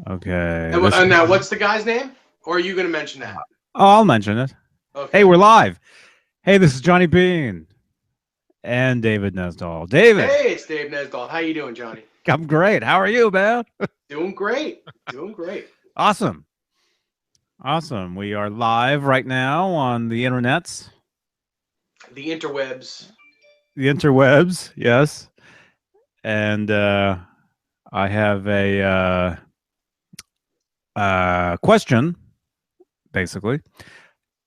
Okay. And now, what's the guy's name? Or are you going to mention that? Oh, I'll mention it. Okay. Hey, we're live. Hey, this is Johnny Bean and David Nesdall. David, Hey, it's Dave Nesdall. How you doing, Johnny? I'm great. How are you, man? Doing great. Doing great. Awesome. Awesome. We are live right now on the internets, The interwebs. the interwebs. Yes. And I have a question, basically.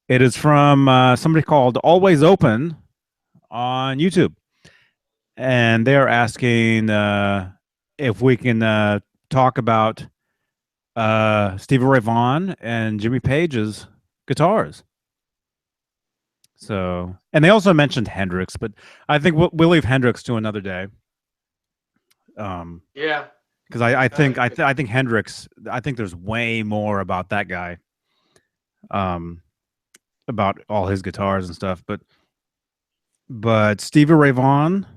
It is from somebody called Always Open on YouTube. And they're asking if we can talk about Stevie Ray Vaughan and Jimmy Page's guitars. So, and they also mentioned Hendrix, but I think we'll leave Hendrix to another day. Yeah. Because I think I think Hendrix. I think there's way more about that guy. About all his guitars and stuff, but Stevie Ray Vaughan.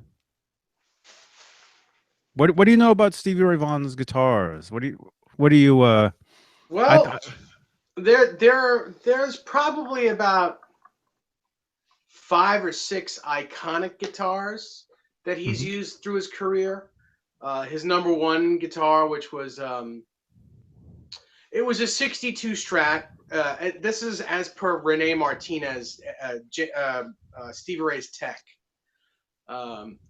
What do you know about Stevie Ray Vaughan's guitars? What do you Well, there's probably about 5 or 6 iconic guitars that he's used through his career. His number one guitar, which was it was a 62 Strat. This is as per Rene Martinez, Stevie Ray's tech.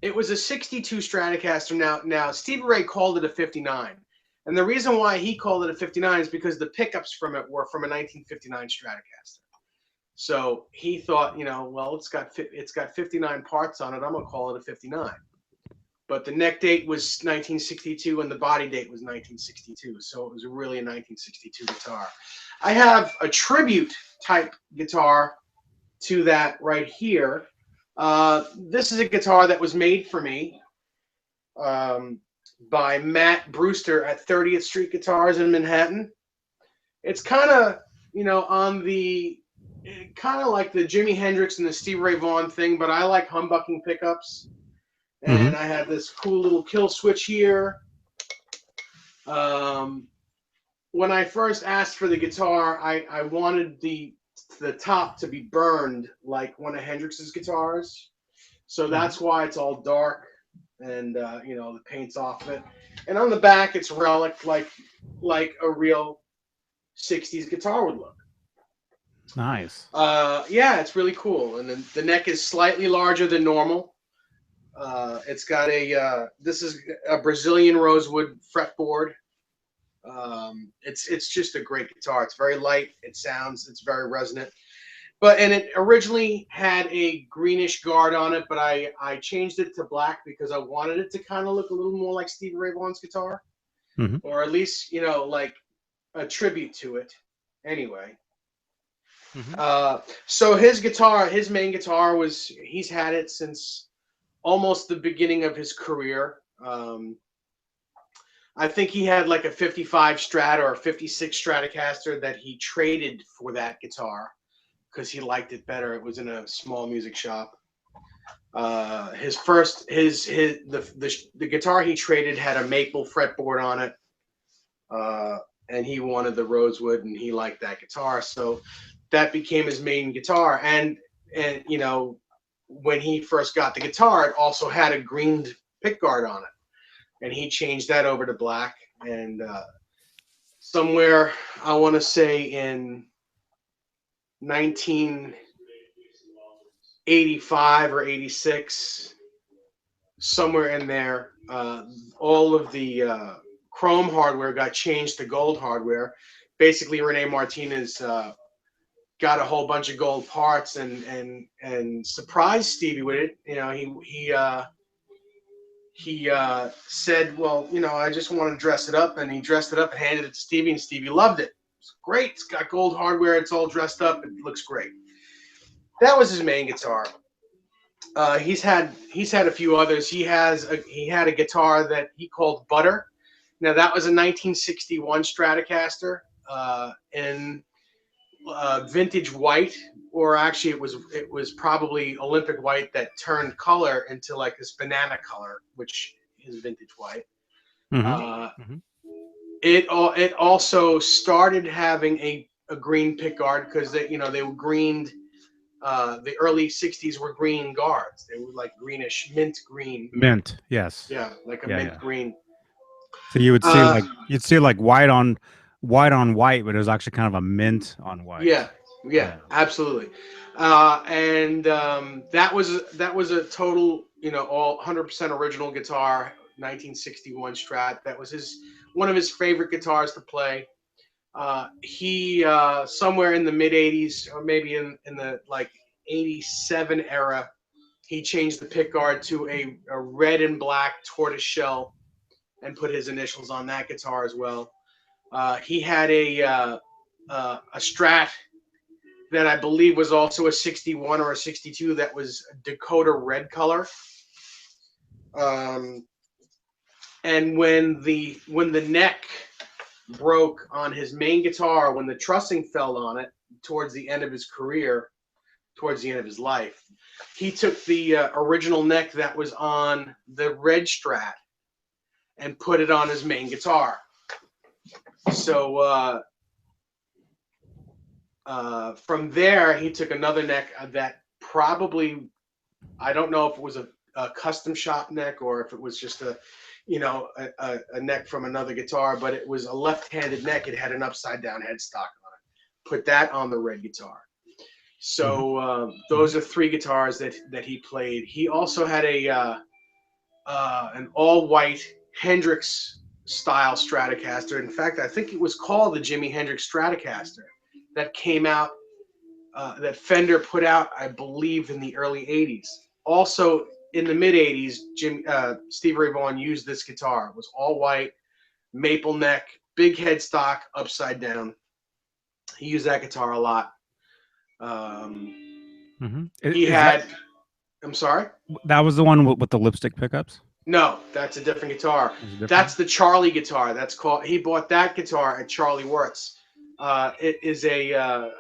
It was a 62 Stratocaster. Now Stevie Ray called it a 59. And the reason why he called it a 59 is because the pickups from it were from a 1959 Stratocaster. So he thought, well, it's got 59 parts on it. I'm going to call it a 59. But the neck date was 1962 and the body date was 1962. So it was really a 1962 guitar. I have a tribute type guitar to that right here. This is a guitar that was made for me by Matt Brewster at 30th Street Guitars in Manhattan. It's kind of, on the kind of like the Jimi Hendrix and the Stevie Ray Vaughan thing, but I like humbucking pickups. And I have this cool little kill switch here. When I first asked for the guitar, I wanted the top to be burned like one of Hendrix's guitars. So that's why it's all dark and the paint's off of it. And on the back, it's relic like a real 60s guitar would look. Nice. Yeah, it's really cool. And then the neck is slightly larger than normal. It's got this is a Brazilian rosewood fretboard. It's just a great guitar. It's very light. It's very resonant. And it originally had a greenish guard on it, but I changed it to black because I wanted it to kind of look a little more like Stevie Ray Vaughan's guitar, or at least like a tribute to it. Anyway. So his main guitar he's had it since almost the beginning of his career. I think he had like a 55 Strat or a 56 Stratocaster that he traded for that guitar because he liked it better. It was in a small music shop. The guitar he traded had a maple fretboard on it, and he wanted the rosewood, and he liked that guitar, so that became his main guitar. And when he first got the guitar, it also had a greened pickguard on it, and he changed that over to black. And somewhere, I want to say in 1985 or 86, somewhere in there, all of the chrome hardware got changed to gold hardware. Basically, Rene Martinez got a whole bunch of gold parts and surprised Stevie with it. He said, well, I just want to dress it up, and he dressed it up and handed it to Stevie, and Stevie loved it. It's great. It's got gold hardware. It's all dressed up. It looks great. That was his main guitar. He's had a few others. He had a guitar that he called Butter. Now that was a 1961 Stratocaster in vintage white, or actually it was probably Olympic white that turned color into like this banana color, which is vintage white. It also started having a green pickguard because they were greened. The early '60s were green guards. They were like greenish, mint green. Mint, yes. Yeah, like a Yeah, mint yeah. green. So you would see like white on white, but it was actually kind of a mint on white. Yeah, absolutely. And that was a total, all 100% original guitar, 1961 Strat. That was one of his favorite guitars to play. He somewhere in the mid '80s, or maybe in the like '87 era, he changed the pickguard to a red and black tortoise shell and put his initials on that guitar as well. He had a Strat that I believe was also a '61 or a '62 that was Dakota red color. And when the neck broke on his main guitar, when the trussing fell on it towards the end of his career, towards the end of his life, he took the original neck that was on the red Strat and put it on his main guitar. So from there, he took another neck that probably, I don't know if it was a custom shop neck or if it was just a neck from another guitar, but it was a left-handed neck. It had an upside-down headstock on it. Put that on the red guitar. So those are three guitars that he played. He also had an all-white Hendrix style Stratocaster. In fact, I think it was called the Jimi Hendrix Stratocaster that came out, that Fender put out, I believe, in the early '80s. Also, in the mid '80s, Stevie Ray Vaughan used this guitar. It was all white, maple neck, big headstock, upside down. He used that guitar a lot. He had. I'm sorry? That was the one with the lipstick pickups? No, that's a different guitar. That's the Charlie guitar. He bought that guitar at Charlie Wirtz. It's an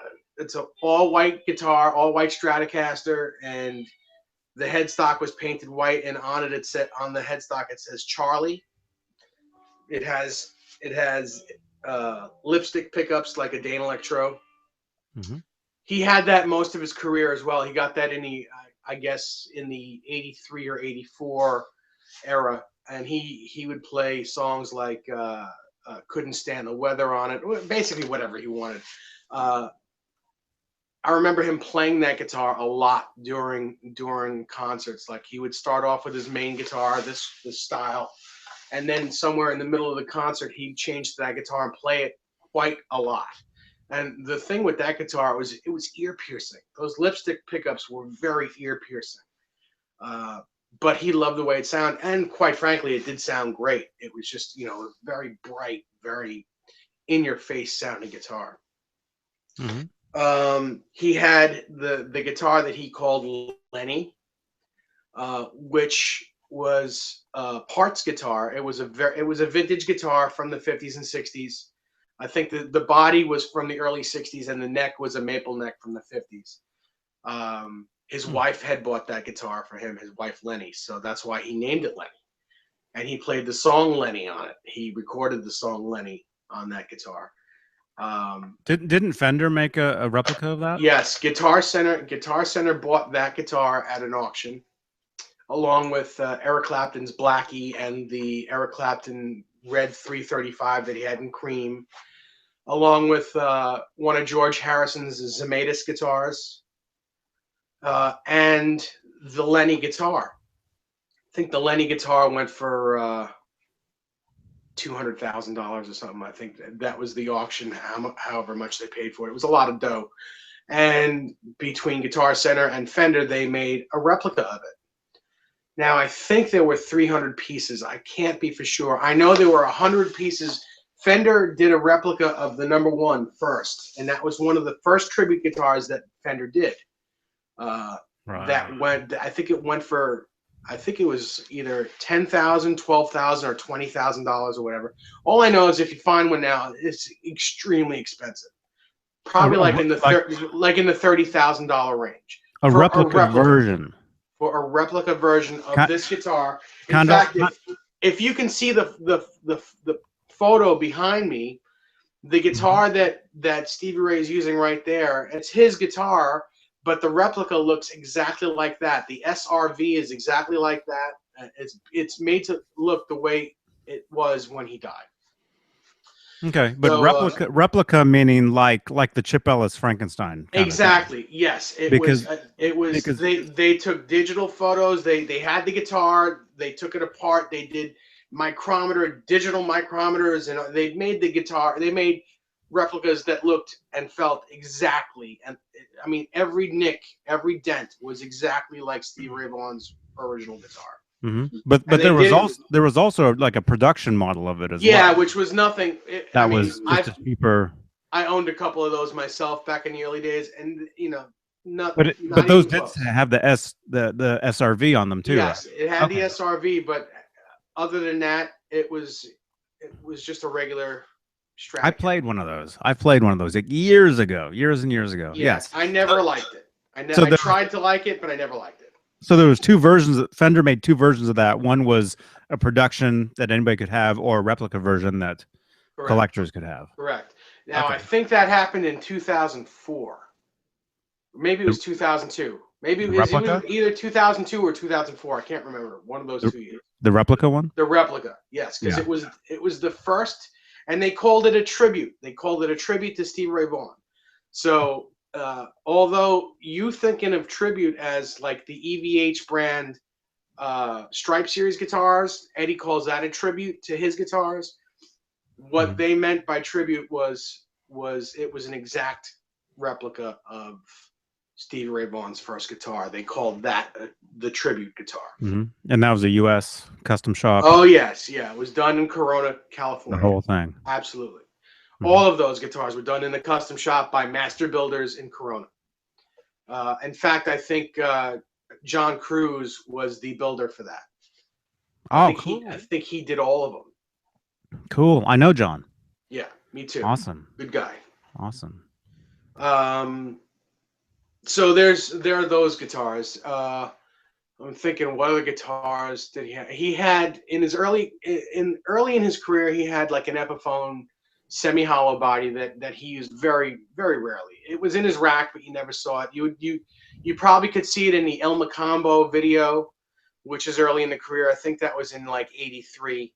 all-white guitar, all-white Stratocaster, and the headstock was painted white, and on the headstock it says Charlie. It has lipstick pickups like a Dane Electro. He had that most of his career as well. He got that I guess in the '83 or '84 era, and he would play songs like Couldn't Stand the Weather on it, basically whatever he wanted. I remember him playing that guitar a lot during concerts. Like, he would start off with his main guitar, this style, and then somewhere in the middle of the concert he'd change to that guitar and play it quite a lot. And the thing with that guitar was it was ear piercing. Those lipstick pickups were very ear piercing. But he loved the way it sounded, and quite frankly, it did sound great. It was just, a very bright, very in-your-face sounding guitar. He had the guitar that he called Lenny, which was a parts guitar. It was a vintage guitar from the '50s and '60s. I think the body was from the early '60s, and the neck was a maple neck from the '50s. His wife had bought that guitar for him, his wife Lenny, so that's why he named it Lenny. And he played the song Lenny on it. He recorded the song Lenny on that guitar. Didn't Fender make a replica of that? Yes, Guitar Center bought that guitar at an auction, along with Eric Clapton's Blackie and the Eric Clapton Red 335 that he had in cream, along with one of George Harrison's Zematis guitars, and the Lenny guitar. I think the Lenny guitar went for $200,000 or something. I think that was the auction, however much they paid for it. It was a lot of dough. And between Guitar Center and Fender, they made a replica of it. Now, I think there were 300 pieces. I can't be for sure. I know there were 100 pieces. Fender did a replica of the #1 first, and that was one of the first tribute guitars that Fender did. That went, I think it was either $10,000, $12,000, or $20,000 or whatever. All I know is if you find one now, it's extremely expensive. Probably like in the $30,000 range. A replica version. For a replica version of this guitar. In fact, if you can see the photo behind me, the guitar that Stevie Ray is using right there, it's his guitar, but the replica looks exactly like that. The SRV is exactly like that. It's made to look the way it was when he died. Okay, but So, replica meaning like the Chip Ellis Frankenstein. Exactly. Yes, because they took digital photos. They had the guitar. They took it apart. They did digital micrometers, and they made the guitar. They made replicas that looked and felt exactly. And I mean, every nick, every dent was exactly like Stevie Ray Vaughan's original guitar. But there was also like a production model of it as well. Yeah, which was nothing. Was just a cheaper. I owned a couple of those myself back in the early days, and but those did have the SRV on them too. Yes, right? it had the SRV, but other than that, it was just a regular Strat. I played one of those. I played one of those like years and years ago. Yes, I never liked it. I tried to like it, but I never liked it. So there was two versions. Fender made two versions of that. One was a production that anybody could have, or a replica version that collectors could have. Correct. Now, I think that happened in 2004. Maybe it was 2002. Maybe it was either 2002 or 2004. I can't remember. One of those 2 years. The replica one? The replica, yes, because it was the first, and they called it a tribute. They called it a tribute to Stevie Ray Vaughan. So although you thinking of tribute as like the EVH brand Stripe Series guitars, Eddie calls that a tribute to his guitars. What they meant by tribute was it was an exact replica of Stevie Ray Vaughan's first guitar. They called that the tribute guitar. And that was a U.S. custom shop. Oh yes, yeah, it was done in Corona, California. The whole thing. Absolutely. All of those guitars were done in the custom shop by master builders in Corona. In fact, I think John Cruz was the builder for that. Cool. I think he did all of them. Cool. I know John. Yeah, me too. Awesome. Good guy. Awesome. So there are those guitars. I'm thinking, what other guitars did he have? He had in his early in his career, he had like an Epiphone semi-hollow body that he used very, very rarely. It was in his rack, but you never saw it. You probably could see it in the El Macambo video, which is early in the career. I think that was in like '83.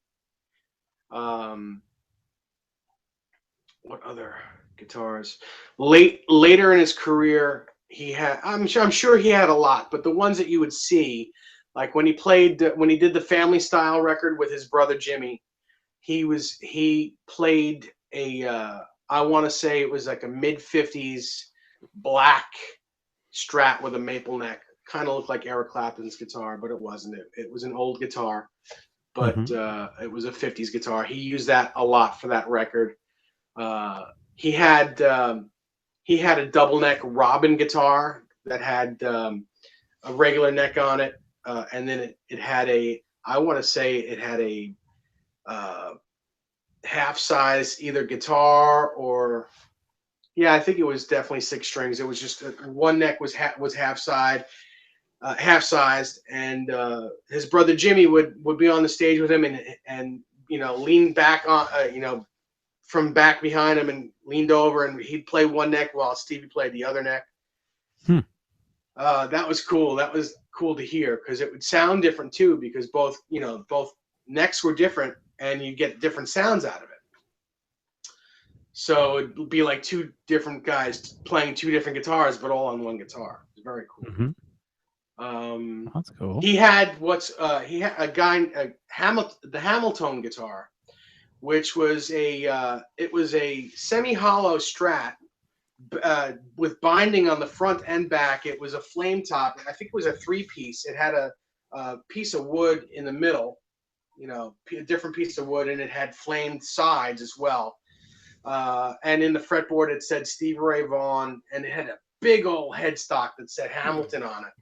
What other guitars? Later in his career, he had. I'm sure he had a lot, but the ones that you would see, like when he did the Family Style record with his brother Jimmy, he played a. I want to say it was like a mid-50s black Strat with a maple neck. Kind of looked like Eric Clapton's guitar, but it wasn't. It was an old guitar, but it was a '50s guitar. He used that a lot for that record. He had a double neck Robin guitar that had a regular neck on it, and then it had I want to say it had a half size either guitar or I think it was definitely 6 strings. It was just one neck was half sized, and his brother Jimmy would be on the stage with him and lean back on from back behind him and leaned over, and he'd play one neck while Stevie played the other neck. That was cool. That was cool to hear because it would sound different too, because both necks were different and you get different sounds out of it. So it'd be like 2 different guys playing 2 different guitars, but all on one guitar. It's very cool. That's cool. He had the Hamilton guitar, which was a semi-hollow Strat with binding on the front and back. It was a flame top. I think it was a 3-piece. It had a piece of wood in the middle, a different piece of wood, and it had flamed sides as well. And in the fretboard, it said Stevie Ray Vaughan, and it had a big old headstock that said Hamilton on it,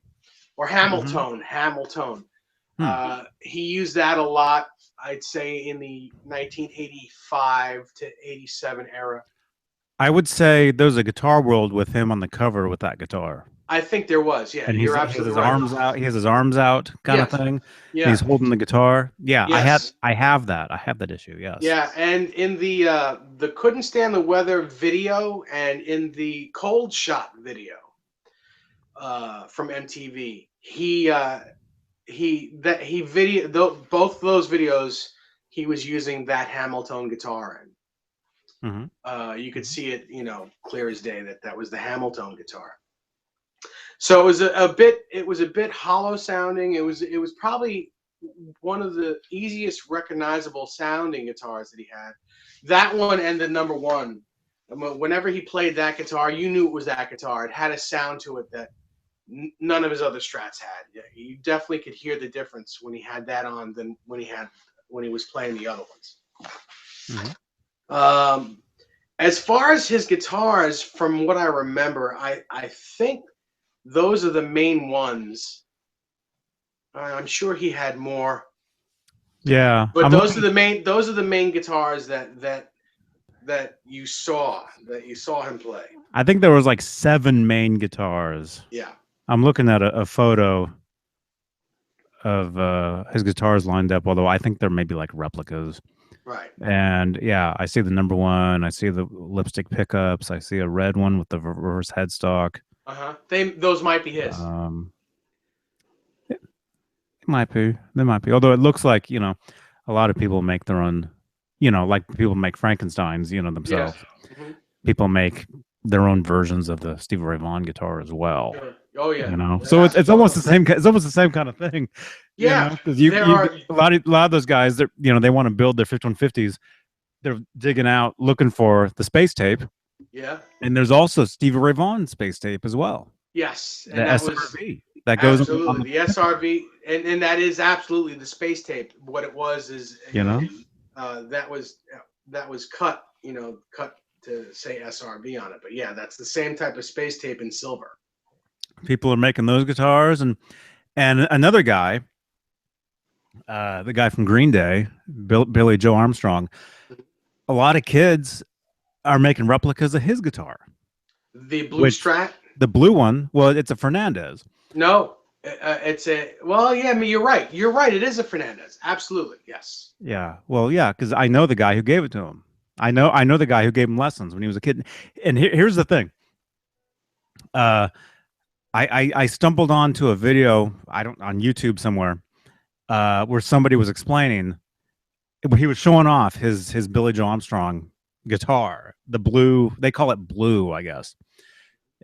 or Hamilton. He used that a lot, I'd say, in the 1985 to 87 era. I would say there's a Guitar World with him on the cover with that guitar. I think there was. Yeah, And you're he has absolutely his right. arms out. He has his arms out, kind of Yes. thing. Yeah. And he's holding the guitar. Yeah, Yes. I have that. I have that issue. Yes. Yeah, and in the Couldn't Stand the Weather video and in the Cold Shot video from MTV, both those videos he was using that Hamilton guitar in. You could see it, clear as day that was the Hamilton guitar. So it was it was a bit hollow sounding. It was probably one of the easiest recognizable sounding guitars that he had. That one and the number one. Whenever he played that guitar, you knew it was that guitar. It had a sound to it that none of his other Strats had. You definitely could hear the difference when he had that on than when he was playing the other ones. As far as his guitars, from what I remember, I think those are the main ones. I'm sure he had more. Yeah, but those are the main guitars that you saw him play. I think there was like 7 main guitars. Yeah. I'm looking at a photo of his guitars lined up, although I think there may be like replicas. Right. And yeah, I see the number one. I see the lipstick pickups. I see a red one with the reverse headstock. Those might be his. It might be. They might be. Although it looks like, a lot of people make their own, like people make Frankensteins, themselves. Yes. People make their own versions of the Stevie Ray Vaughan guitar as well. Oh yeah. Yeah, so it's almost the same. It's almost the same kind of thing. Yeah. Because a lot of those guys that they want to build their 5150s. They're digging out looking for the space tape. Yeah. And there's also Stevie Ray Vaughan space tape as well. Yes. And the SRV that goes on the SRV, and that is absolutely the space tape. What it was is that was cut cut to say SRV on it. But yeah, that's the same type of space tape in silver. People are making those guitars, and another guy, the guy from Green Day, Billy Joe Armstrong. A lot of kids are making replicas of his guitar. The blue Strat? The blue one. Well, it's a Fernandez. No, it's a. Well, yeah. I mean, you're right. You're right. It is a Fernandez. Absolutely, yes. Yeah. Well, yeah, because I know the guy who gave it to him. I know the guy who gave him lessons when he was a kid. And here's the thing. I stumbled onto a video on YouTube somewhere where somebody was explaining. He was showing off his Billy Joe Armstrong guitar, the blue. They call it blue, I guess,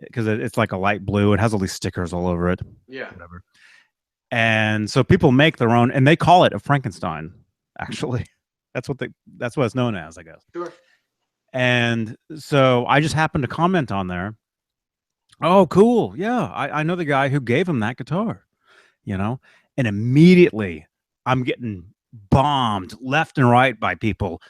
because it's like a light blue. It has all these stickers all over it. Yeah. Whatever. And so people make their own, and they call it a Frankenstein. Actually, that's what it's known as, I guess. Sure. And so I just happened to comment on there. Oh, cool. Yeah, I know the guy who gave him that guitar, and immediately I'm getting bombed left and right by people.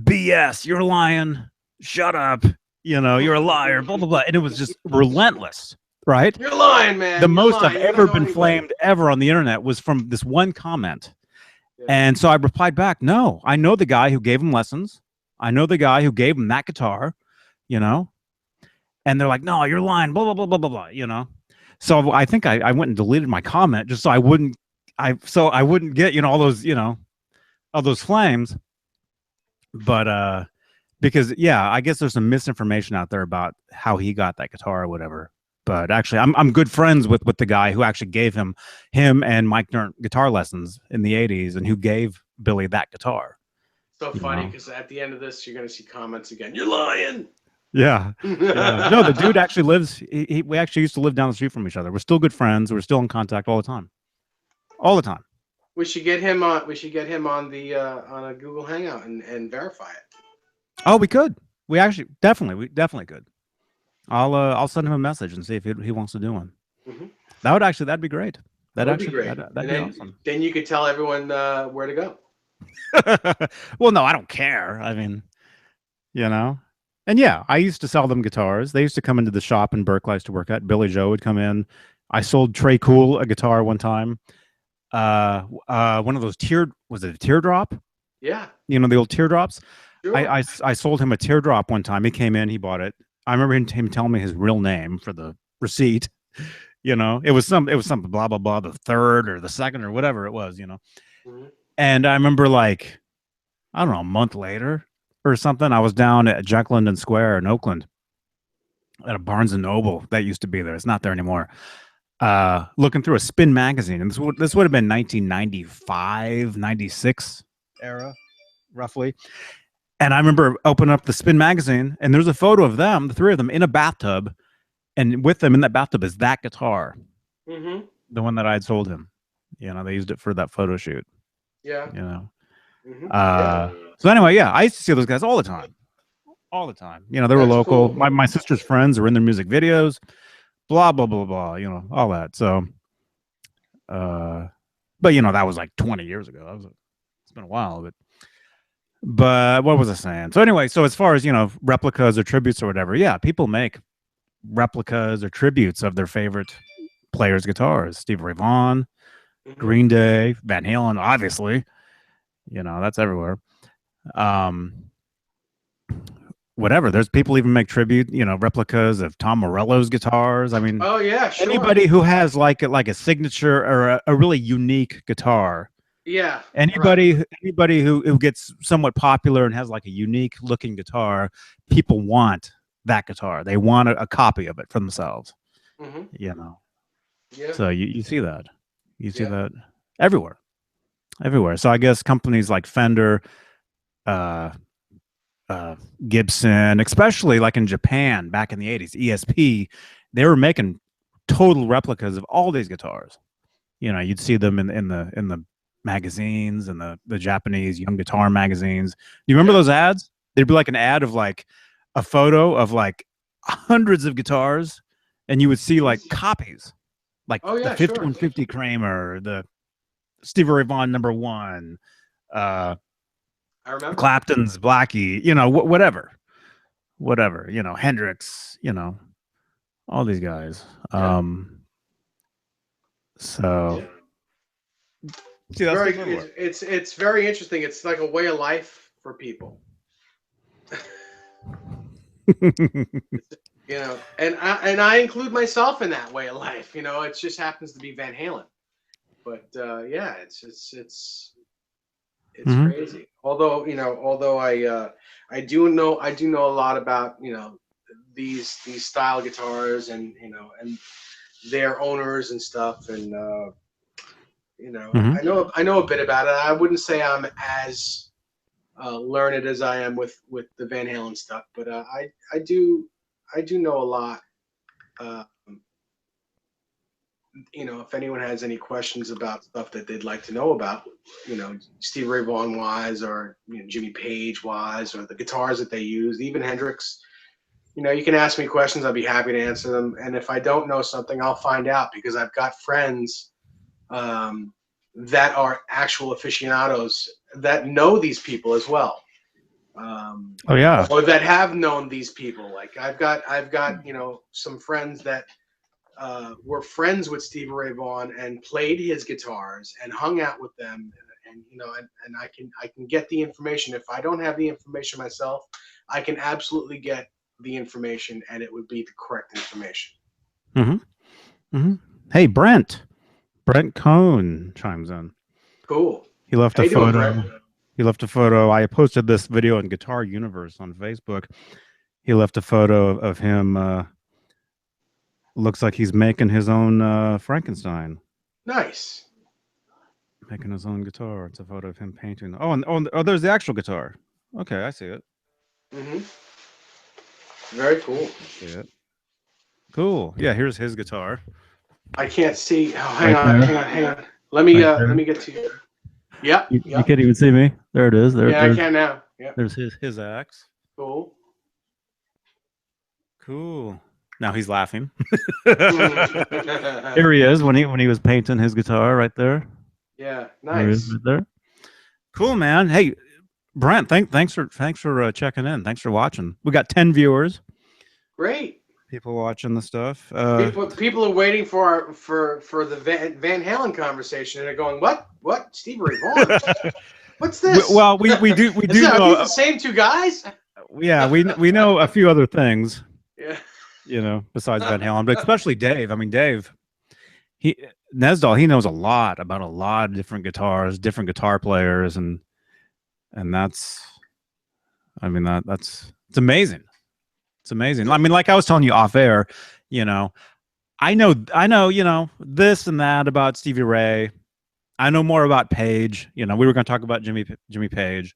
BS, you're lying. Shut up. You're a liar, blah, blah, blah. And it was just relentless, right? You're lying, man. The most I've ever been flamed ever on the internet was from this one comment. Yeah. And so I replied back, no, I know the guy who gave him lessons. I know the guy who gave him that guitar, And they're like, no, you're lying, blah, blah, blah, blah, blah, blah, So I think I went and deleted my comment just so I wouldn't get, all those flames. But because I guess there's some misinformation out there about how he got that guitar or whatever. But actually I'm good friends with the guy who actually gave him and Mike Dirnt guitar lessons in the 80s and who gave Billy that guitar. So funny because at the end of this you're gonna see comments again. You're lying. Yeah. No, the dude actually lives. We actually used to live down the street from each other. We're still good friends. We're still in contact all the time. All the time. We should get him on. We should get him on the on a Google Hangout and verify it. Oh, we could. We definitely could. I'll send him a message and see if he wants to do one. Mm-hmm. That'd be great. That'd be great. That'd be awesome. Then you could tell everyone where to go. Well, no, I don't care. I mean, And yeah, I used to sell them guitars. They used to come into the shop in Berkeley I used to work at. Billy Joe would come in. I sold Trey Cool a guitar one time. One of those was it a teardrop? Yeah. The old teardrops. Sure. I sold him a teardrop one time. He came in, he bought it. I remember him telling me his real name for the receipt. You know, it was something blah blah blah, the third or the second or whatever it was, you know. Mhm. And I remember, like, I don't know, a month later or something, I was down at Jack London Square in Oakland at a Barnes and Noble that used to be there. It's not there anymore. Looking through a Spin magazine, and this would have been 1995, 96 era, roughly. And I remember opening up the Spin magazine, and there's a photo of them, the three of them, in a bathtub, and with them in that bathtub is that guitar, Mm-hmm. the one that I had sold him. You know, they used it for that photo shoot. Yeah. You know. Mm-hmm. So anyway, yeah, I used to see those guys all the time. All the time. You know, they were That's local. cool. My sister's friends were in their music videos, blah, blah, blah, blah, you know, all that. So, but, you know, that was like 20 years ago. It's been a while, but what was I saying? So anyway, so as far as, you know, replicas or tributes or whatever, yeah, people make replicas or tributes of their favorite players' guitars. Stevie Ray Vaughan, Mm-hmm. Green Day, Van Halen, obviously. You know, that's everywhere. Whatever. There's people even make tribute, you know, replicas of Tom Morello's guitars. I mean, Oh yeah, sure. anybody who has like a signature or a really unique guitar. Yeah. Anybody who gets somewhat popular and has like a unique looking guitar, people want that guitar. They want a copy of it for themselves. Mm-hmm. You know. Yeah. So you see that. You see that everywhere. Everywhere. So I guess companies like Fender, Gibson, especially like in Japan back in the 80s, ESP, they were making total replicas of all these guitars. You know, you'd see them in the magazines and the Japanese young guitar magazines. Do you remember those ads? There'd be like an ad of like a photo of like hundreds of guitars, and you would see like copies, like the 5150 Kramer, the Stevie Ray Vaughan #1, I remember Clapton's Blackie, you know, whatever, you know, Hendrix, you know, all these guys. So see, it's very interesting. It's like a way of life for people. You know, and I include myself in that way of life. You know, it just happens to be Van Halen, but yeah, it's crazy. Although I do know a lot about, you know, these style guitars and, you know, and their owners and stuff, and you know, I know a bit about it. I wouldn't say I'm as learned as I am with the Van Halen stuff, but I do know a lot. You know, if anyone has any questions about stuff that they'd like to know about, you know, Stevie Ray Vaughan wise, or, you know, Jimmy Page wise, or the guitars that they used, even Hendrix, you know, you can ask me questions. I'll be happy to answer them. And if I don't know something, I'll find out, because I've got friends that are actual aficionados that know these people as well. Oh yeah. Or that have known these people. Like I've got, you know, some friends that were friends with Stevie Ray Vaughan and played his guitars and hung out with them, and you know, and I can get the information. If I don't have the information myself, I can absolutely get the information, and it would be the correct information. Hey, Brent Cohn chimes in. Cool. He left a photo. He left a photo. I posted this video in Guitar Universe on Facebook. He left a photo of him. Looks like he's making his own Frankenstein. Nice. Making his own guitar. It's a photo of him painting. Oh, there's the actual guitar. Okay, I see it. Very cool. I see it. Cool. Yeah, here's his guitar. I can't see. Oh, hang on. Let me get to you. Yep. You can't even see me. There it is. There. Yeah, I can now. Yeah. There's his axe. Cool. Now he's laughing. Here he is when he was painting his guitar right there. Yeah, nice. There he is right there. Cool, man. Hey, Brent, thanks for checking in. Thanks for watching. We got 10 viewers. Great. People watching the stuff. People are waiting for the Van Halen conversation, and they're going, "What? Stevie Ray Vaughan? What's this?" Well, we do know the same two guys. Yeah, we know a few other things. Yeah. you know, besides Van Halen, but especially Dave. I mean, Dave, Nesdall, he knows a lot about a lot of different guitars, different guitar players, and that's, I mean, that's it's amazing. It's amazing. I mean, like I was telling you off air, you know, I know, you know, this and that about Stevie Ray. I know more about Page. You know, we were going to talk about Jimmy Page.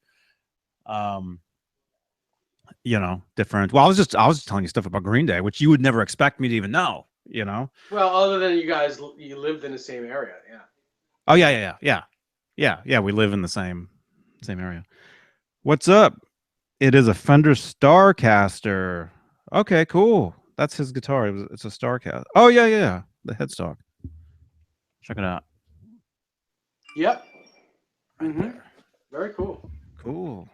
You know, different. Well, I was just telling you stuff about Green Day, which you would never expect me to even know. You know. Well, other than you lived in the same area, yeah. Oh yeah. We live in the same area. What's up? It is a Fender Starcaster. Okay, cool. That's his guitar. It's a Starcaster. Oh yeah. The headstock. Check it out. Yep. Right there. Very cool. Cool.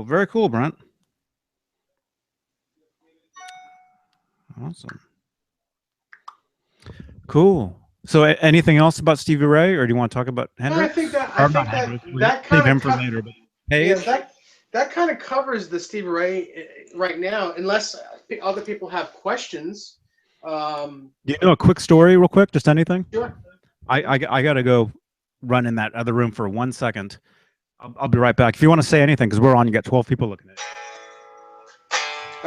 Very cool, Brent. Awesome. Cool. So, anything else about Stevie Ray, or do you want to talk about Hendrix? I think that kind of for later. But Page? Yeah, that kind of covers the Stevie Ray right now, unless other people have questions. Do you know a quick story, real quick? Just anything? Sure. I got to go run in that other room for 1 second. I'll be right back. If you want to say anything, because we're on, you got 12 people looking at you.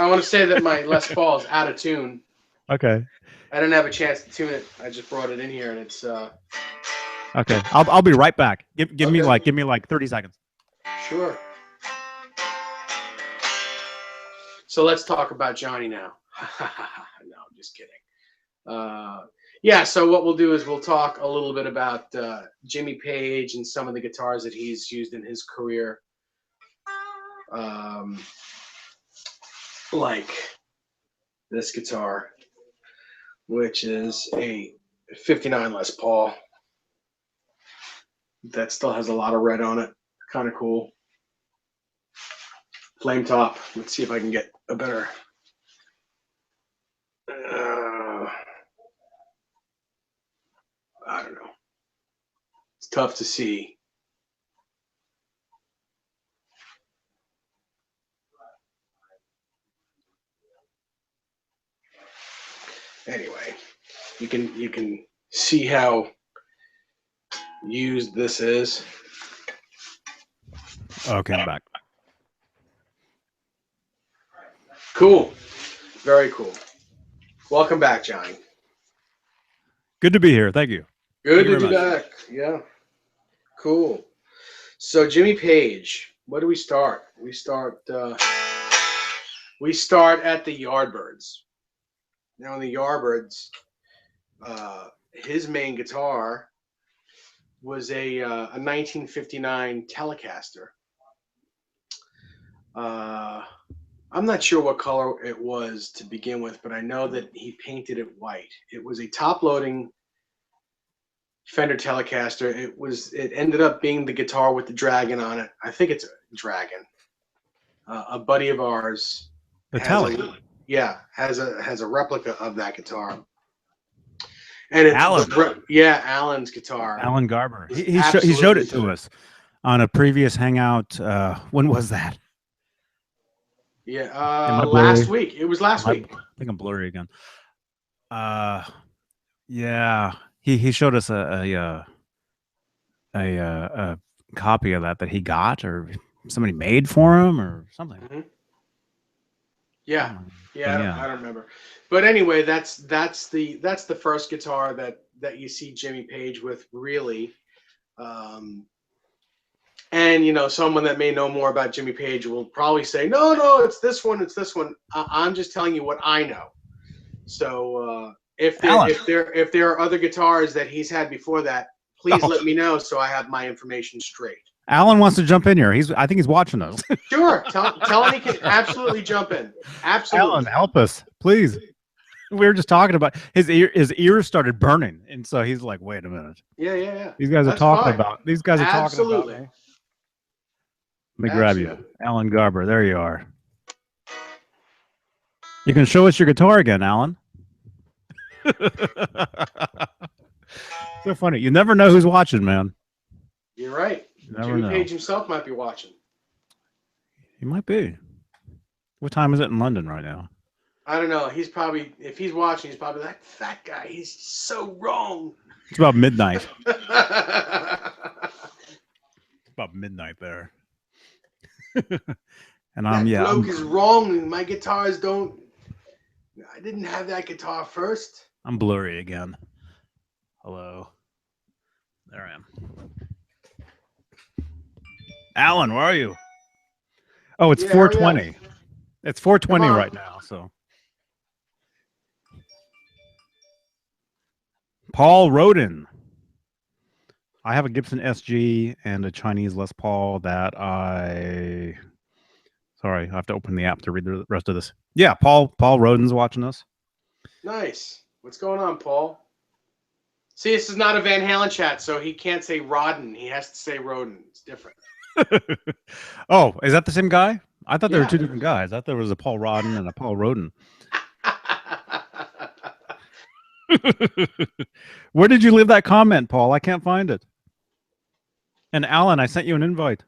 I want to say that my Les Paul is out of tune. Okay. I didn't have a chance to tune it. I just brought it in here, and it's. Okay. I'll be right back. Give me like 30 seconds. Sure. So let's talk about Johnny now. No, I'm just kidding. Yeah, so what we'll do is we'll talk a little bit about Jimmy Page and some of the guitars that he's used in his career. Like this guitar, which is a 59 Les Paul. That still has a lot of red on it. Kind of cool. Flame top. Let's see if I can get a better... I don't know. It's tough to see. Anyway, you can see how used this is. Okay, I'm back. Cool. Very cool. Welcome back, Johnny. Good to be here. Thank you. Good to be back. Yeah. Cool. So Jimmy Page, where do we start? We start at the Yardbirds. Now in the Yardbirds, his main guitar was a 1959 Telecaster. I'm not sure what color it was to begin with, but I know that he painted it white. It was a top-loading Fender Telecaster. It ended up being the guitar with the dragon on it. I think it's a dragon. A buddy of ours has a replica of that guitar. And it's Allan. Allan's guitar. Allen Garber. He showed it to us on a previous hangout. When was that? Yeah, last week. It was last week. I think I'm blurry again. Yeah, he showed us a copy of that he got, or somebody made for him, or something. Mm-hmm. Yeah, I don't remember. But anyway, that's the first guitar that you see Jimmy Page with, really. And you know, someone that may know more about Jimmy Page will probably say, no, it's this one. I'm just telling you what I know. So if there are other guitars that he's had before that, please let me know so I have my information straight. Allan wants to jump in here. I think he's watching us. Sure. Tell him he can absolutely jump in. Absolutely. Allan, help us, please. We were just talking about his ears started burning, and so he's like, "Wait a minute." Yeah. These guys are talking about me. Absolutely. Let me grab you, Allen Garber. There you are. You can show us your guitar again, Allan. So funny. You never know who's watching, man. You're right. Jimmy Page himself might be watching. He might be. What time is it in London right now? I don't know. He's probably, if he's watching, he's probably like, that guy, he's so wrong. It's about midnight. About midnight there. And that yeah, bloke is wrong. My guitars don't. I didn't have that guitar first. I'm blurry again. Hello. There I am. Alan, where are you? Oh, it's 4:20. It's 4:20 right now, so. Paul Roden. I have a Gibson SG and a Chinese Les Paul that Sorry, I have to open the app to read the rest of this. Yeah, Paul Roden's watching us. Nice. What's going on, Paul? See, this is not a Van Halen chat, so he can't say Rodden. He has to say Roden. It's different. Oh, is that the same guy? I thought there were two different guys. I thought there was a Paul Rodden and a Paul Roden. Where did you leave that comment, Paul? I can't find it. And Alan, I sent you an invite.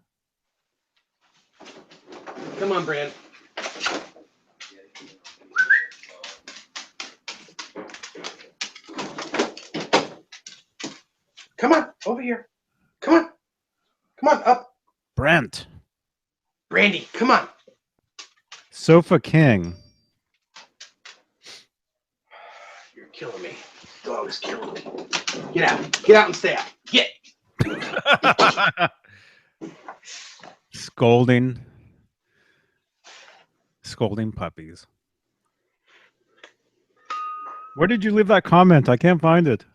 Come on, Brand. Come on, over here. Come on. Come on, up. Brent. Brandy, come on. Sofa King. You're killing me. Dog is killing me. Get out. Get out and stay out. Get. Scolding puppies. Where did you leave that comment? I can't find it.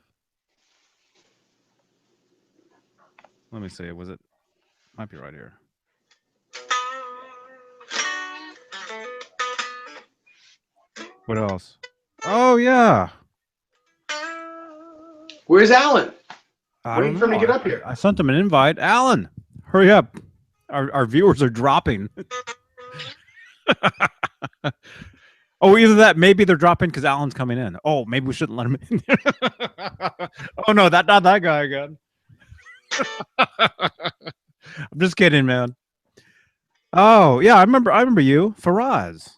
Let me see. Was it? Might be right here. What else? Oh yeah. Where's Allan? Waiting for him to get up here. I sent him an invite. Alan, hurry up. Our viewers are dropping. Oh, either that, maybe they're dropping because Alan's coming in. Oh, maybe we shouldn't let him in. Oh no, not that guy again. I'm just kidding, man. Oh yeah, I remember you, Faraz.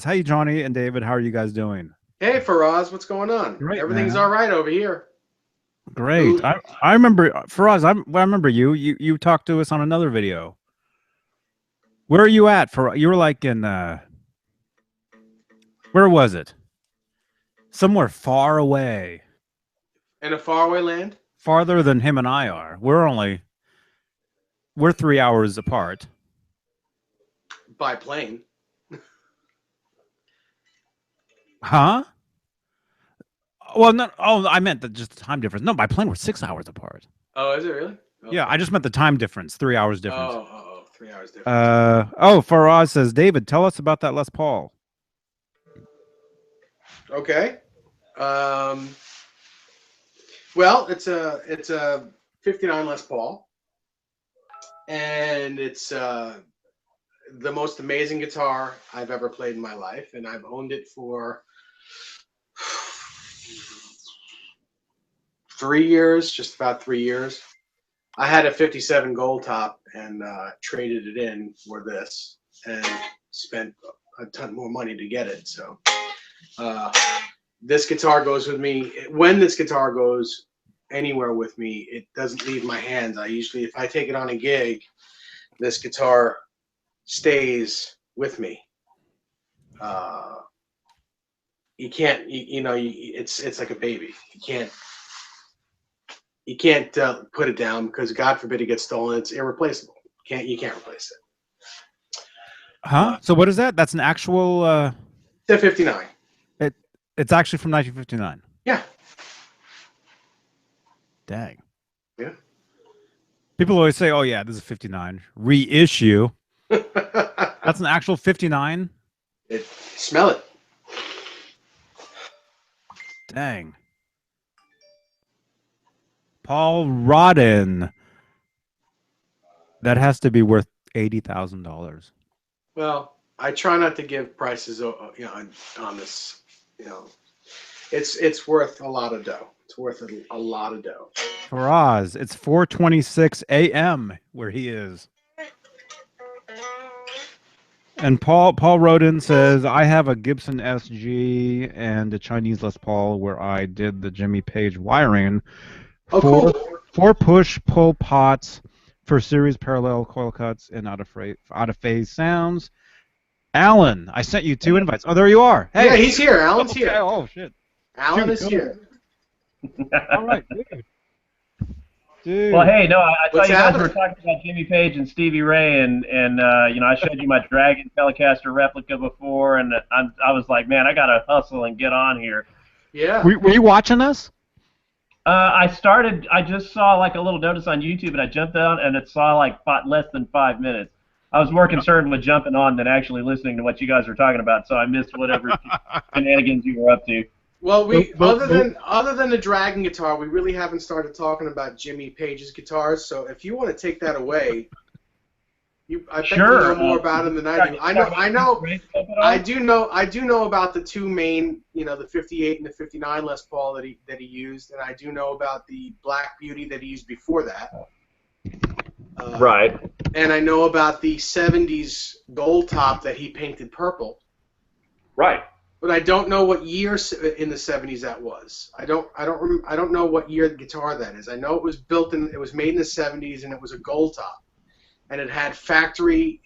How you, Johnny and David? How are you guys doing? Hey, Faraz, what's going on? Great, everything's man. all right over here. Great. I remember Faraz. I remember you. You talked to us on another video. Where are you at? You were like in where was it? Somewhere far away. In a faraway land? Farther than him and I are. We're 3 hours apart. By plane. Huh? Well, no. Oh, I meant just the time difference. No, by plane we're 6 hours apart. Oh, is it really? Okay. Yeah, I just meant the time difference. 3 hours difference. Oh, 3 hours difference. Faraz says, David, tell us about that Les Paul. Okay. Well, it's a 59 Les Paul, and it's the most amazing guitar I've ever played in my life, and I've owned it for 3 years, just about 3 years. I had a 57 gold top and traded it in for this and spent a ton more money to get it. So this guitar goes with me. When this guitar goes anywhere with me, it doesn't leave my hands. I usually, if I take it on a gig, this guitar stays with me. You can't, it's like a baby. You can't put it down because God forbid it gets stolen. It's irreplaceable. You can't replace it. Huh? So what is that? That's an actual. The 59. It's actually from 1959. Yeah. Dang. Yeah. People always say, "Oh yeah, this is a 59 reissue." That's an actual 59. Smell it. Dang. Paul Rodden. That has to be worth $80,000. Well, I try not to give prices, on this. It's worth a lot of dough. It's worth a lot of dough. Faraz, it's 4:26 a.m. where he is. And Paul wrote in, says, I have a Gibson SG and a Chinese Les Paul where I did the Jimmy Page wiring. Oh, Four, cool. four push-pull pots for series parallel coil cuts and out of phase sounds. Allan, I sent you 2 invites. Oh, there you are. Hey. Yeah, he's here. Allan's Okay. here. Oh, shit. Allan Shoot, is here. All right, dude. Well, hey, no, I thought What's you guys happening? were talking about Jimmy Page and Stevie Ray, and you know, I showed you my Dragon Telecaster replica before, and I was like, man, I gotta hustle and get on here. Yeah. Were you watching us? I just saw like a little notice on YouTube, and I jumped on, and it saw like less than 5 minutes. I was more concerned with jumping on than actually listening to what you guys were talking about, so I missed whatever shenanigans you were up to. Well, other than the Dragon guitar, we really haven't started talking about Jimmy Page's guitars. So if you want to take that away, I bet you know more about him than I do. I do know about the 2 main, you know, the 58 and the 59 Les Paul that he used, and I do know about the Black Beauty that he used before that. Right. And I know about the 70s gold top that he painted purple. Right. But I don't know what year in the 70s that was. I don't know what year the guitar that is. I know it was made in the 70s, and it was a gold top, and it had factory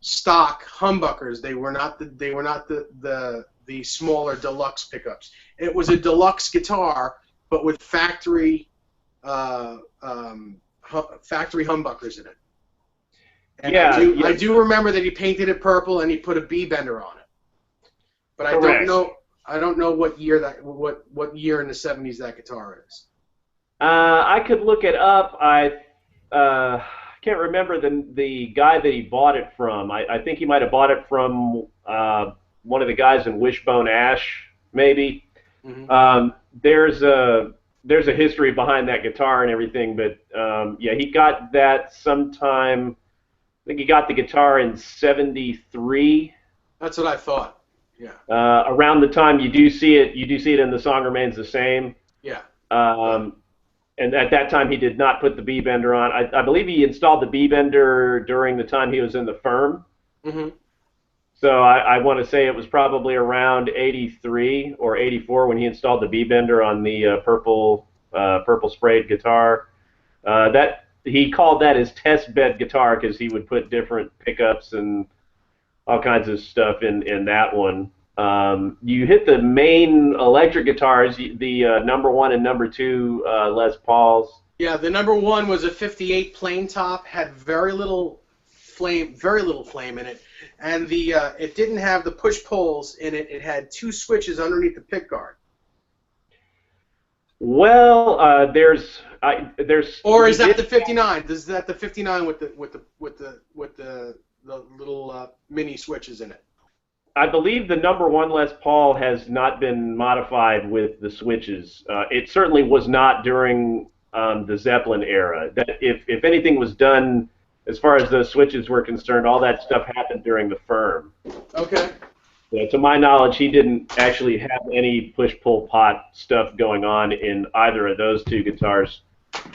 stock humbuckers. They were not the smaller deluxe pickups. It was a deluxe guitar, but with factory humbuckers in it. And Yeah, I do remember that he painted it purple and he put a B bender on it. But Correct. I don't know what year what year in the 70s that guitar is. I could look it up. I can't remember the guy that he bought it from. I think he might have bought it from one of the guys in Wishbone Ash, maybe. Mm-hmm. There's a history behind that guitar and everything, but yeah, he got that sometime. I think he got the guitar in '73. That's what I thought. Yeah. Around the time you do see it in The Song Remains the Same. Yeah. And at that time, he did not put the B bender on. I believe he installed the B bender during the time he was in the firm. Mm-hmm. So I want to say it was probably around '83 or '84 when he installed the B bender on the purple sprayed guitar. That he called that his test bed guitar because he would put different pickups and all kinds of stuff in that one. You hit the main electric guitars, the number 1 and number 2 Les Pauls. Yeah, the number 1 was a 58 plain top, had very little flame in it, and it didn't have the push pulls in it. It had 2 switches underneath the pick guard. Well, there's. Or is that the 59? Is that the 59 with the little mini switches in it? I believe the number 1 Les Paul has not been modified with the switches. It certainly was not during the Zeppelin era. That if anything was done as far as those switches were concerned, all that stuff happened during the firm. Okay. So to my knowledge, he didn't actually have any push-pull pot stuff going on in either of those 2 guitars,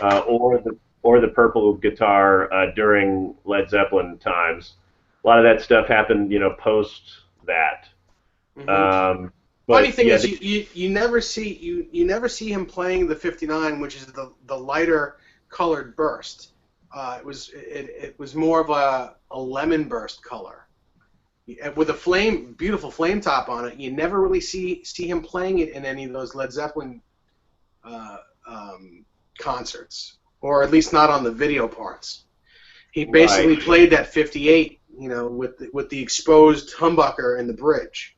or the purple guitar during Led Zeppelin times. A lot of that stuff happened, post that. Mm-hmm. Funny thing is, you never see him playing the 59, which is the lighter colored burst. It was more of a lemon burst color with a beautiful flame top on it. You never really see him playing it in any of those Led Zeppelin concerts, or at least not on the video parts. He basically played that 58. With the exposed humbucker and the bridge.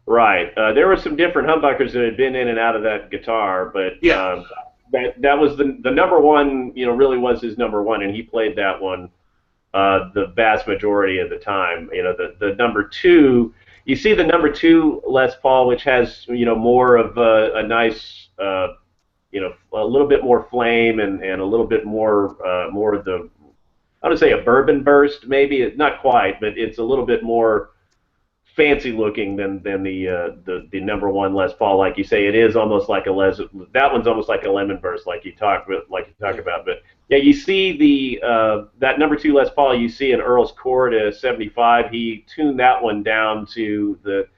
Right. There were some different humbuckers that had been in and out of that guitar, but yeah. That was the number 1. Really was his number 1, and he played that one the vast majority of the time. The number 2. You see the number 2 Les Paul, which has more of a nice a little bit more flame and a little bit more of the. I would say a bourbon burst, maybe not quite, but it's a little bit more fancy looking than the number 1 Les Paul. Like you say, it is almost like that one's almost like a lemon burst, like you talk about. But Yeah, you see that number 2 Les Paul you see in Earl's Court at 75. He tuned that one down to the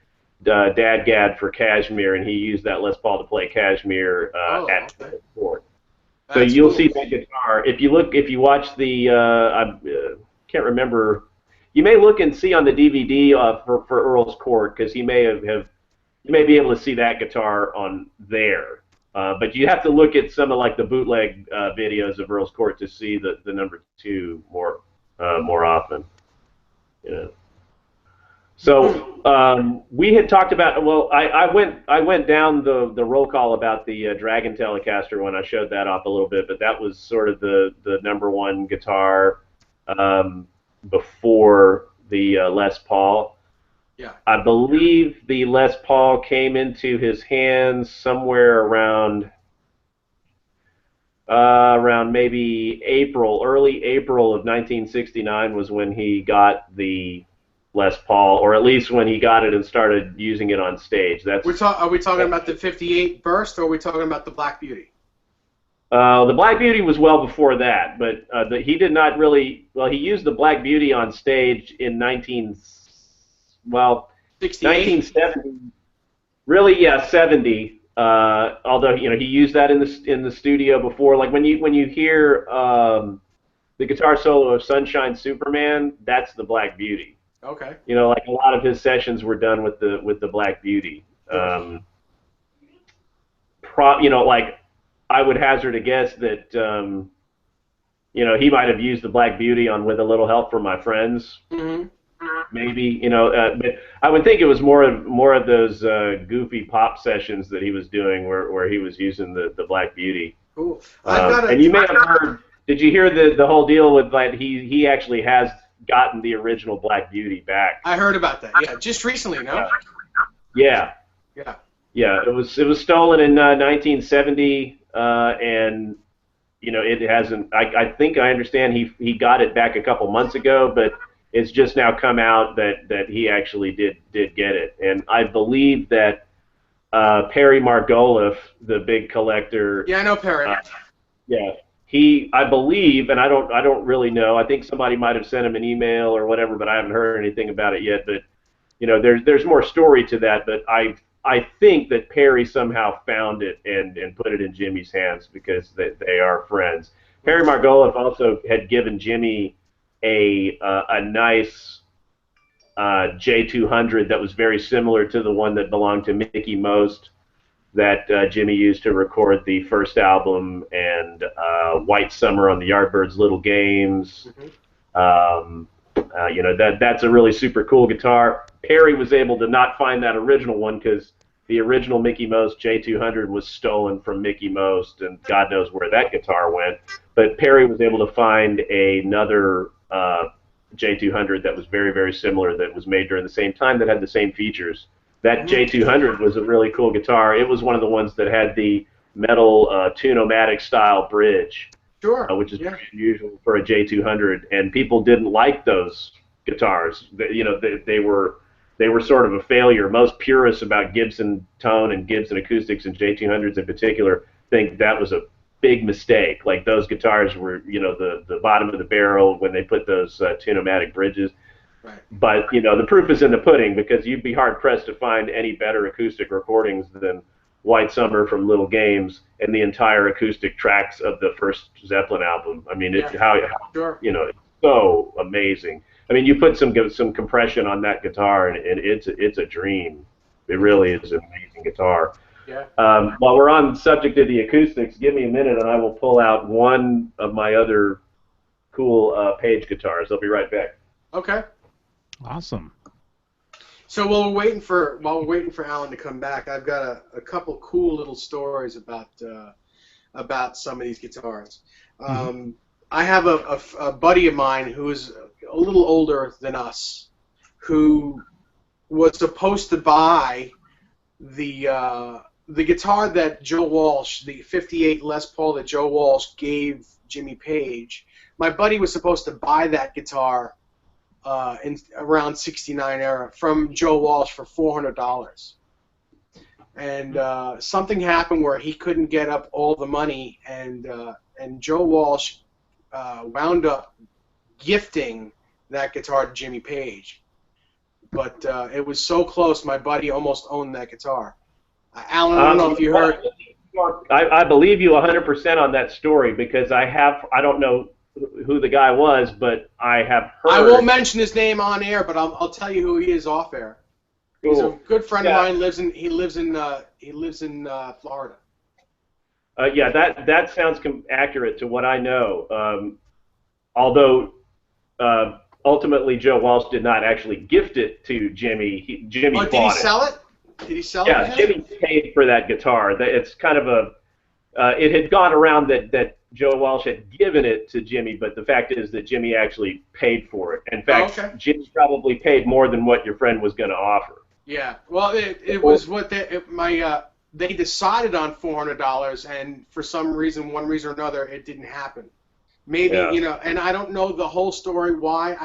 Dadgad for Kashmir, and he used that Les Paul to play Kashmir at okay. Earl's Court. So That's you'll cool. see that guitar. If you watch the, I can't remember. You may look and see on the DVD for Earl's Court, because he may you may be able to see that guitar on there. But you have to look at some of like the bootleg videos of Earl's Court to see the number 2 more often. Yeah. So we had talked about. Well, I went down the roll call about the Dragon Telecaster when I showed that off a little bit, but that was sort of the number 1 guitar before the Les Paul. Yeah. I believe the Les Paul came into his hands somewhere around maybe early April of 1969 was when he got the Les Paul, or at least when he got it and started using it on stage. Are we talking about the 58 Burst, or are we talking about the Black Beauty? The Black Beauty was well before that, but he did not really. Well, he used the Black Beauty on stage in 1970. Really, yeah, 70. Although he used that in the studio before. Like when you hear the guitar solo of Sunshine Superman, that's the Black Beauty. Okay. Like a lot of his sessions were done with the Black Beauty. Like I would hazard a guess that he might have used the Black Beauty on With a Little Help from My Friends. Mm-hmm. Maybe, but I would think it was more of those goofy pop sessions that he was doing where he was using the Black Beauty. Cool. And you may have heard. Did you hear the whole deal with like he actually has gotten the original Black Beauty back? I heard about that. Yeah, just recently, no? Yeah. Yeah. Yeah, it was stolen in 1970, and it hasn't. I think I understand he got it back a couple months ago, but it's just now come out that he actually did get it, and I believe that Perry Margoliouth, the big collector. Yeah, I know Perry. Yeah, I believe, and I don't really know. I think somebody might have sent him an email or whatever, but I haven't heard anything about it yet. But there's more story to that. But I think that Perry somehow found it and put it in Jimmy's hands because they are friends. Perry Margoliouth also had given Jimmy a nice J200 that was very similar to the one that belonged to Mickey Most that Jimmy used to record the first album and White Summer on the Yardbirds Little Games. Mm-hmm. That's a really super cool guitar. Perry was able to not find that original one because the original Mickey Most J200 was stolen from Mickey Most, and God knows where that guitar went. But Perry was able to find another J200 that was very, very similar, that was made during the same time, that had the same features. That J200 was a really cool guitar. It was one of the ones that had the metal Tune-O-Matic style bridge, which is very unusual for a J200, and people didn't like those guitars. They were sort of a failure. Most purists about Gibson tone and Gibson acoustics and J200s in particular think that was a big mistake. Like those guitars were, the bottom of the barrel when they put those Tune-O-Matic bridges. Right. But the proof is in the pudding, because you'd be hard pressed to find any better acoustic recordings than White Summer from Little Games and the entire acoustic tracks of the first Zeppelin album. I mean, it's it's so amazing. I mean, you put some compression on that guitar, and it's a dream. It really is an amazing guitar. Yeah. While we're on the subject of the acoustics, give me a minute, and I will pull out one of my other cool Page guitars. I'll be right back. Okay. Awesome. So while we're waiting for Allan to come back, I've got a couple cool little stories about some of these guitars. I have a buddy of mine who is a little older than us, who was supposed to buy the guitar that Joe Walsh, the 58 Les Paul that Joe Walsh gave Jimmy Page. My buddy was supposed to buy that guitar in around '69 era from Joe Walsh for $400, and something happened where he couldn't get up all the money, and Joe Walsh wound up gifting that guitar to Jimmy Page. But it was so close, my buddy almost owned that guitar. Alan, I don't know if you heard. I believe you 100% on that story because I don't know who the guy was, but I have heard. I won't mention his name on air, but I'll tell you who he is off air. He's a good friend of mine. He lives in Florida. Yeah, that sounds accurate to what I know. Although ultimately Joe Walsh did not actually gift it to Jimmy. Jimmy bought it. Did he sell it? Did he sell it? Yeah, Jimmy paid for that guitar. It's kind of a. It had gone around that Joe Walsh had given it to Jimmy, but the fact is that Jimmy actually paid for it. In fact, Jimmy probably paid more than what your friend was going to offer. Yeah, well, it was what they decided on $400, and for some reason, one reason or another, it didn't happen. Maybe and I don't know the whole story why.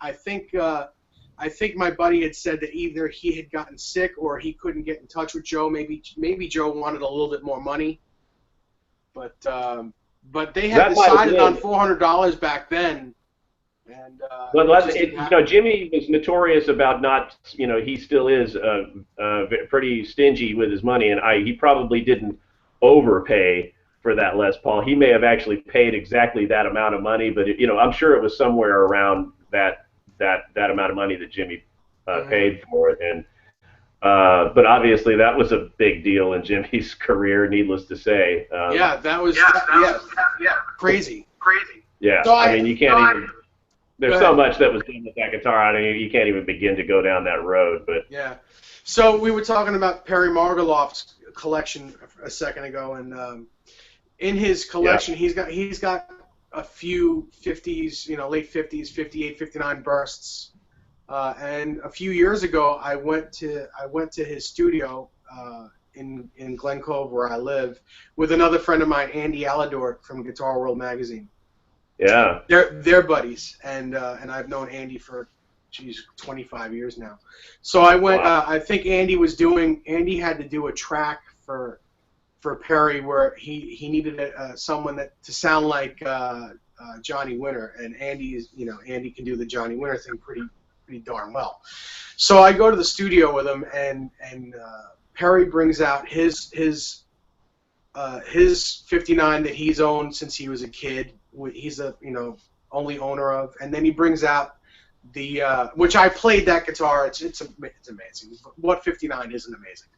I think my buddy had said that either he had gotten sick or he couldn't get in touch with Joe. Maybe Joe wanted a little bit more money, but they had decided on $400 back then. And Jimmy was notorious about not, he still is pretty stingy with his money, and he probably didn't overpay for that Les Paul. He may have actually paid exactly that amount of money, but I'm sure it was somewhere around that amount of money that Jimmy paid for it, and but obviously that was a big deal in Jimmy's career, needless to say. That was crazy. Yeah, so I mean you can't even. There's so much that was done with that guitar. I mean, you can't even begin to go down that road. But yeah, so we were talking about Perry Margoloff's collection a second ago, and in his collection, he's got a few 50s, late 50s, 58, 59 bursts. And a few years ago, I went to his studio in Glen Cove, where I live, with another friend of mine, Andy Alador from Guitar World magazine. Yeah, they're buddies, and I've known Andy for 25 years now. So I went. Wow. I think Andy had to do a track for Perry where he needed someone to sound like Johnny Winter, and Andy can do the Johnny Winter thing pretty darn well. So I go to the studio with him, and Perry brings out his 59 that he's owned since he was a kid. He's a only owner of, and then he brings out the which I played that guitar. It's amazing. What 59 isn't amazing?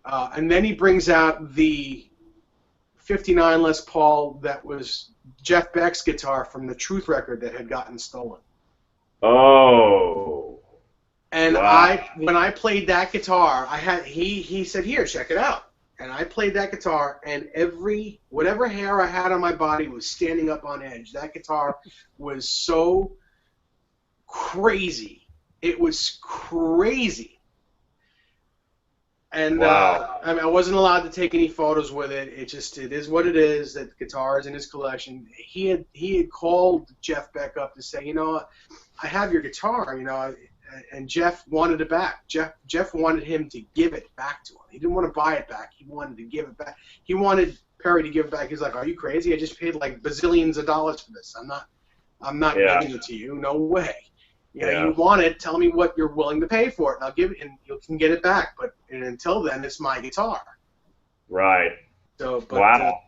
And then he brings out the 59 Les Paul that was Jeff Beck's guitar from the Truth record that had gotten stolen. Oh. And wow. When I played that guitar, he said, "Here, check it out." And I played that guitar, and whatever hair I had on my body was standing up on edge. That guitar was so crazy. It was crazy. And wow. I wasn't allowed to take any photos with it. It is what it is. That guitar is in his collection. He had called Jeff Beck up to say, I have your guitar, and Jeff wanted it back. Jeff wanted him to give it back to him. He didn't want to buy it back. He wanted to give it back. He wanted Perry to give it back. He's like, "Are you crazy? I just paid like bazillions of dollars for this. I'm not giving it to you. No way. You want it? Tell me what you're willing to pay for it, and I'll give it, and you can get it back. But until then, it's my guitar." Right. So, wow,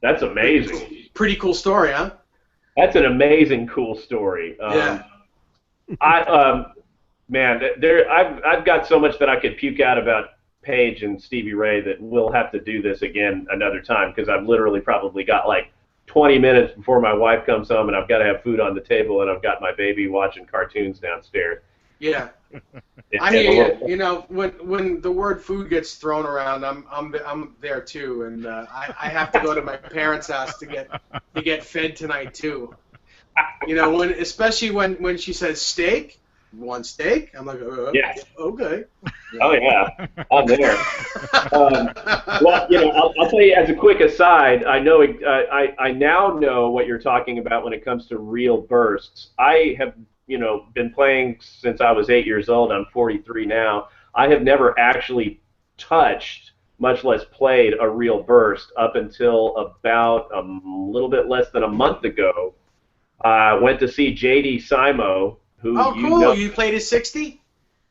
that's amazing. Pretty cool story, huh? That's an amazing, cool story. Yeah. Man, I've got so much that I could puke out about Page and Stevie Ray that we'll have to do this again another time, because I've literally probably got like 20 minutes before my wife comes home, and I've got to have food on the table, and I've got my baby watching cartoons downstairs. Yeah. I hear you. When the word food gets thrown around, I'm there too, and I have to go to my parents' house to get fed tonight too. Especially when she says steak. You want steak? I'm like, yeah. Okay. Oh yeah, I'm there. Well, I'll tell you as a quick aside. I know I now know what you're talking about when it comes to real bursts. I have been playing since I was 8 years old. I'm 43 now. I have never actually touched much less played a real burst up until about a little bit less than a month ago. I went to see JD Simo, who Oh, you cool! know. You played a 60.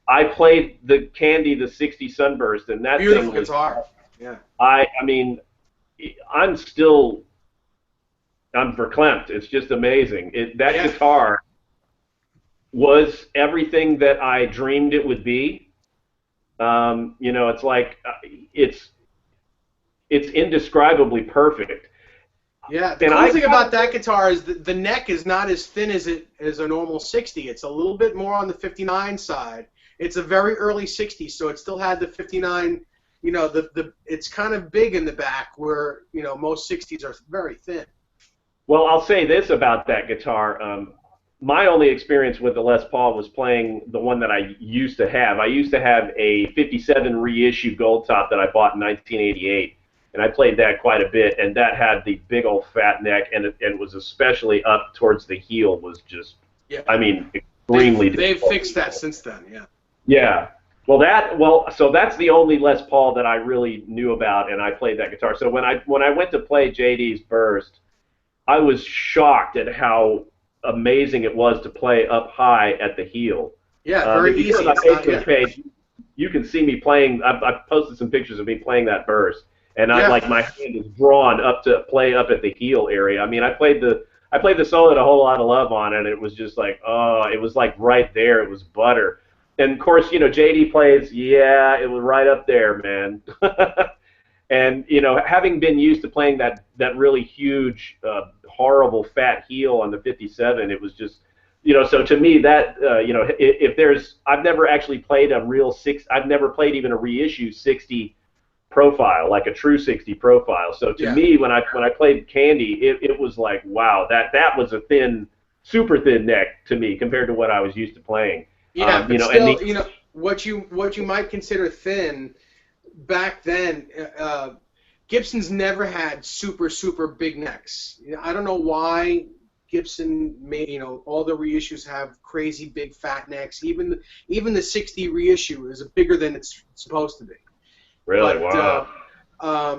I played the Candy, the 60 Sunburst, and that Beautiful thing was, guitar. Yeah. I mean, I'm verklempt. It's just amazing. That Yeah. guitar was everything that I dreamed it would be. You know, it's like it's indescribably perfect. Yeah, the cool thing about that guitar is the neck is not as thin as a normal 60. It's a little bit more on the 59 side. It's a very early 60, so it still had the 59. You know, it's kind of big in the back, where most 60s are very thin. Well, I'll say this about that guitar. My only experience with the Les Paul was playing the one that I used to have. I used to have a 57 reissue gold top that I bought in 1988. And I played that quite a bit, and that had the big old fat neck, and it was especially up towards the heel was just, yeah. I mean, extremely They've difficult. fixed that since then, yeah. Yeah. So that's the only Les Paul that I really knew about, and I played that guitar. So when I went to play JD's Burst, I was shocked at how amazing it was to play up high at the heel. Yeah, very easy. On my Facebook page, you can see me playing. I've posted some pictures of me playing that Burst. And my hand is drawn up to play up at the heel area. I mean, I played the solo that A Whole Lot of Love on, and it was just like, oh, it was like right there. It was butter. And of course, JD plays, yeah, it was right up there, man. And having been used to playing that really huge, horrible fat heel on the 57, it was just, so to me that, if there's, I've never actually played a real I've never played even a reissue 60 profile, like a true 60 profile. So to me, when I played Candy, it was like, wow, that was a thin, super thin neck to me compared to what I was used to playing. Yeah, but still, what you might consider thin back then, Gibson's never had super big necks. I don't know why Gibson made all the reissues have crazy big fat necks. Even the 60 reissue is bigger than it's supposed to be. Really? But, wow.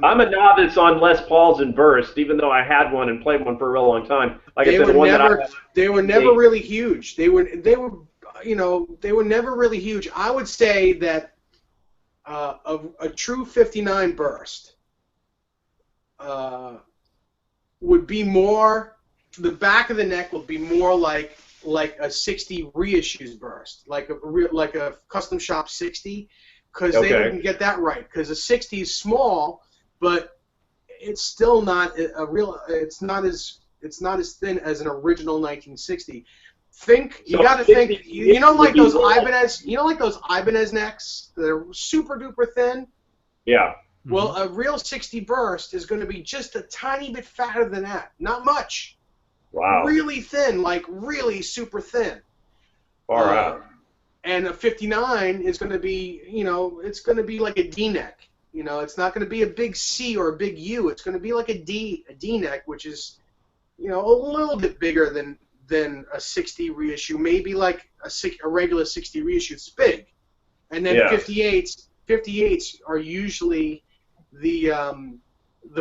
I'm a novice on Les Pauls and Burst, even though I had one and played one for a real long time. Like I said, they were never really huge. They were never really huge. I would say that a true 59 Burst would be more. The back of the neck would be more like a 60 reissues Burst, like a custom shop 60. Because they didn't get that right. Because a 60 is small, but it's still not a real. It's not as thin as an original 1960. You got to think. Like those Ibanez. Like those Ibanez necks. They're super duper thin. Yeah. Well, a real 60 Burst is going to be just a tiny bit fatter than that. Not much. Wow. Really thin, like really super thin. All right. And a 59 is going to be, it's going to be like a D neck. It's not going to be a big C or a big U. It's going to be like a D neck, which is, a little bit bigger than a 60 reissue. Maybe like a regular 60 reissue. It's big. And then 58s are usually the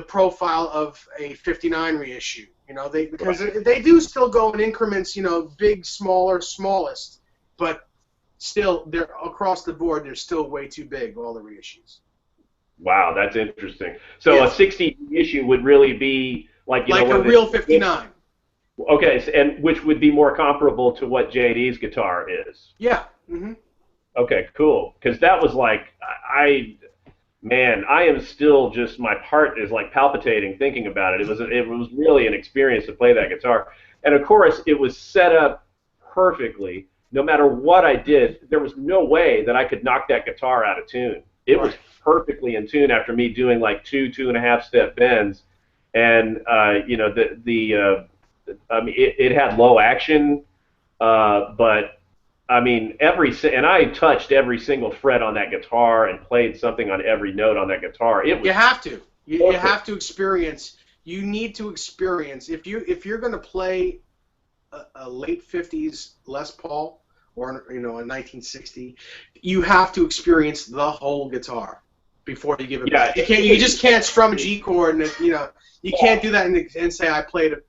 profile of a 59 reissue. Because they do still go in increments. Big, smaller, smallest, but still, they're across the board. They're still way too big. All the reissues. Wow, that's interesting. So a 60 issue would really be like a real 59. Okay, and which would be more comparable to what JD's guitar is. Yeah. Mm-hmm. Okay, cool. Because that was like I am still just, my heart is like palpitating thinking about it. It was really an experience to play that guitar, and of course it was set up perfectly. No matter what I did, there was no way that I could knock that guitar out of tune. It was perfectly in tune after me doing like 2.5 step bends, and it had low action, but I mean and I touched every single fret on that guitar and played something on every note on that guitar. You have to. You have to experience. You need to experience if you're going to play a late 50s Les Paul or a 1960, you have to experience the whole guitar before you give it back. You just can't strum a G chord, and you can't do that and say I played it.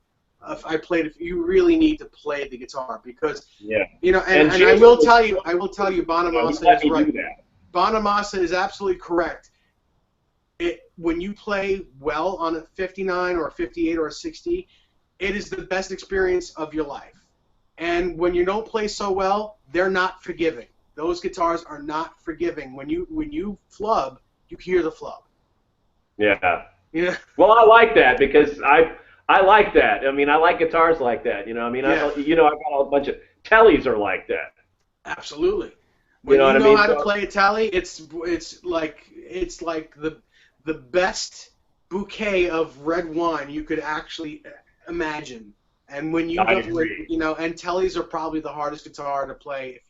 You really need to play the guitar because and I will tell you, Bonamassa is right. Bonamassa is absolutely correct. When you play well on a 59 or a 58 or a 60, it is the best experience of your life. And when you don't play so well, they're not forgiving. Those guitars are not forgiving. When you flub, you hear the flub. Yeah. Yeah. Well, I like that because I like that. I mean, I like guitars like that. I got a bunch of tellies are like that. Absolutely. When you know how to play a telly, it's like the best bouquet of red wine you could actually imagine. And when you and tellies are probably the hardest guitar to play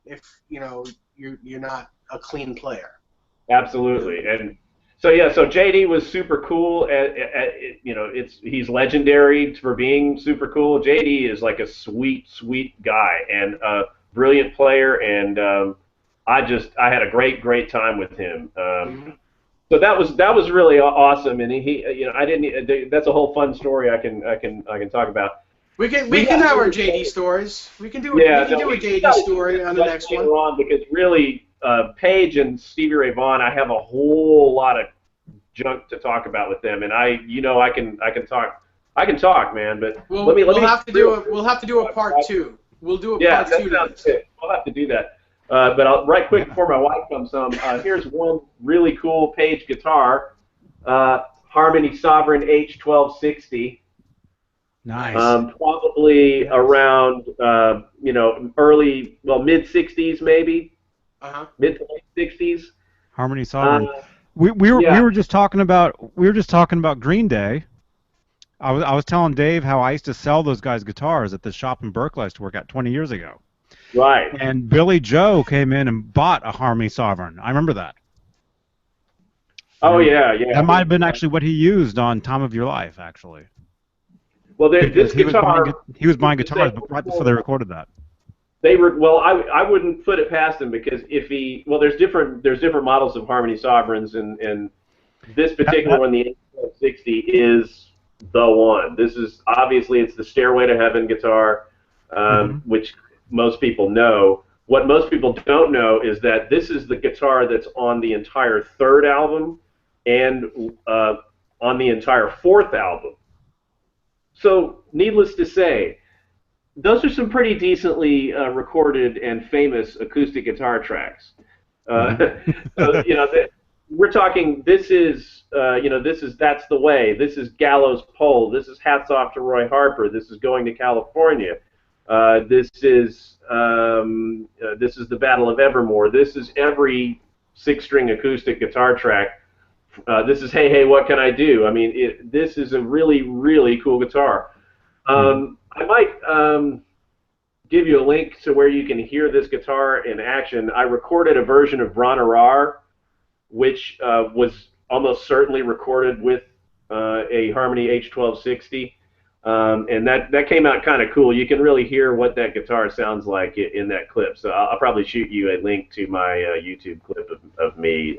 if you're not a clean player. Absolutely. And so JD was super cool. He's legendary for being super cool. JD is like a sweet guy and a brilliant player, and I had a great time with him. So that was really awesome, and that's a whole fun story I can talk about. We can have our JD stories. We can do a JD story on the next one. Because really, Page and Stevie Ray Vaughan, I have a whole lot of junk to talk about with them, and I can talk, man. But we'll have to do a part two. We'll do a part two. Yeah, that sounds good. We'll have to do that. But right quick before my wife comes home, here's one really cool Page guitar, Harmony Sovereign H1260. Nice. Probably around mid 60s maybe. Mid to late 60s. Harmony Sovereign. We were just talking about Green Day. I was telling Dave how I used to sell those guys guitars at the shop in Berkeley I used to work at 20 years ago. Right. And Billy Joe came in and bought a Harmony Sovereign. I remember that. Oh, yeah. That might have been actually what he used on Time of Your Life, actually. Well, this guitar... He was buying guitars right before they recorded that. I wouldn't put it past him because there's different models of Harmony Sovereigns, and this particular one, the H1260, is the one. This is, obviously, it's the Stairway to Heaven guitar, which most people know. What most people don't know is that this is the guitar that's on the entire third album and on the entire fourth album. So, needless to say, those are some pretty decently recorded and famous acoustic guitar tracks. We're talking. This is That's the Way. This is Gallows Pole. This is Hats Off to Roy Harper. This is Going to California. This is The Battle of Evermore. This is every 6-string acoustic guitar track. This is Hey Hey What Can I Do? I mean, this is a really cool guitar. I might give you a link to where you can hear this guitar in action. I recorded a version of Bron-Yr-Aur, which was almost certainly recorded with a Harmony H1260. And that came out kind of cool. You can really hear what that guitar sounds like in that clip. So I'll probably shoot you a link to my YouTube clip of me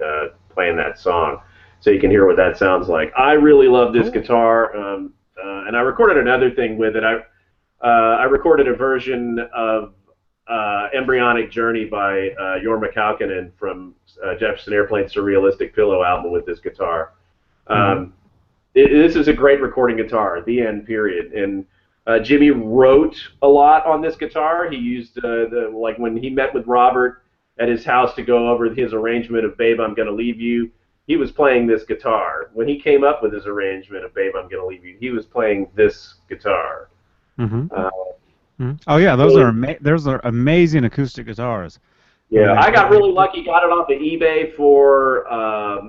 playing that song, so you can hear what that sounds like. I really love this guitar, and I recorded another thing with it. I recorded a version of Embryonic Journey by Jorma Kaukonen from Jefferson Airplane's Surrealistic Pillow album with this guitar. This is a great recording guitar, the end, period. And Jimmy wrote a lot on this guitar. He used, when he met with Robert at his house to go over his arrangement of Babe, I'm Gonna Leave You, he was playing this guitar. When he came up with his arrangement of Babe, I'm Gonna Leave You, he was playing this guitar. Oh yeah, those are amazing acoustic guitars. Yeah, I got really lucky. Got it off of eBay for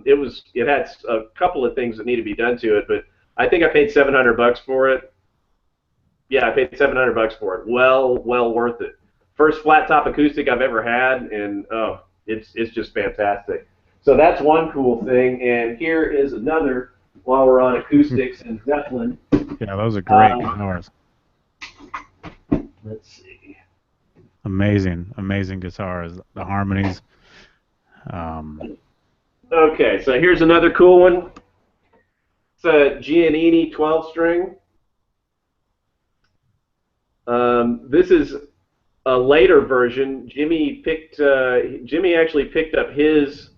it had a couple of things that need to be done to it, but I think I paid $700 for it. Yeah, I paid $700 for it. Well worth it. First flat top acoustic I've ever had, and it's just fantastic. So that's one cool thing, and here is another while we're on acoustics and Zeppelin. Yeah, those are great guitars. Let's see. Amazing guitars. The harmonies. Okay, so here's another cool one. It's a Giannini 12-string. This is a later version. Jimmy actually picked up his.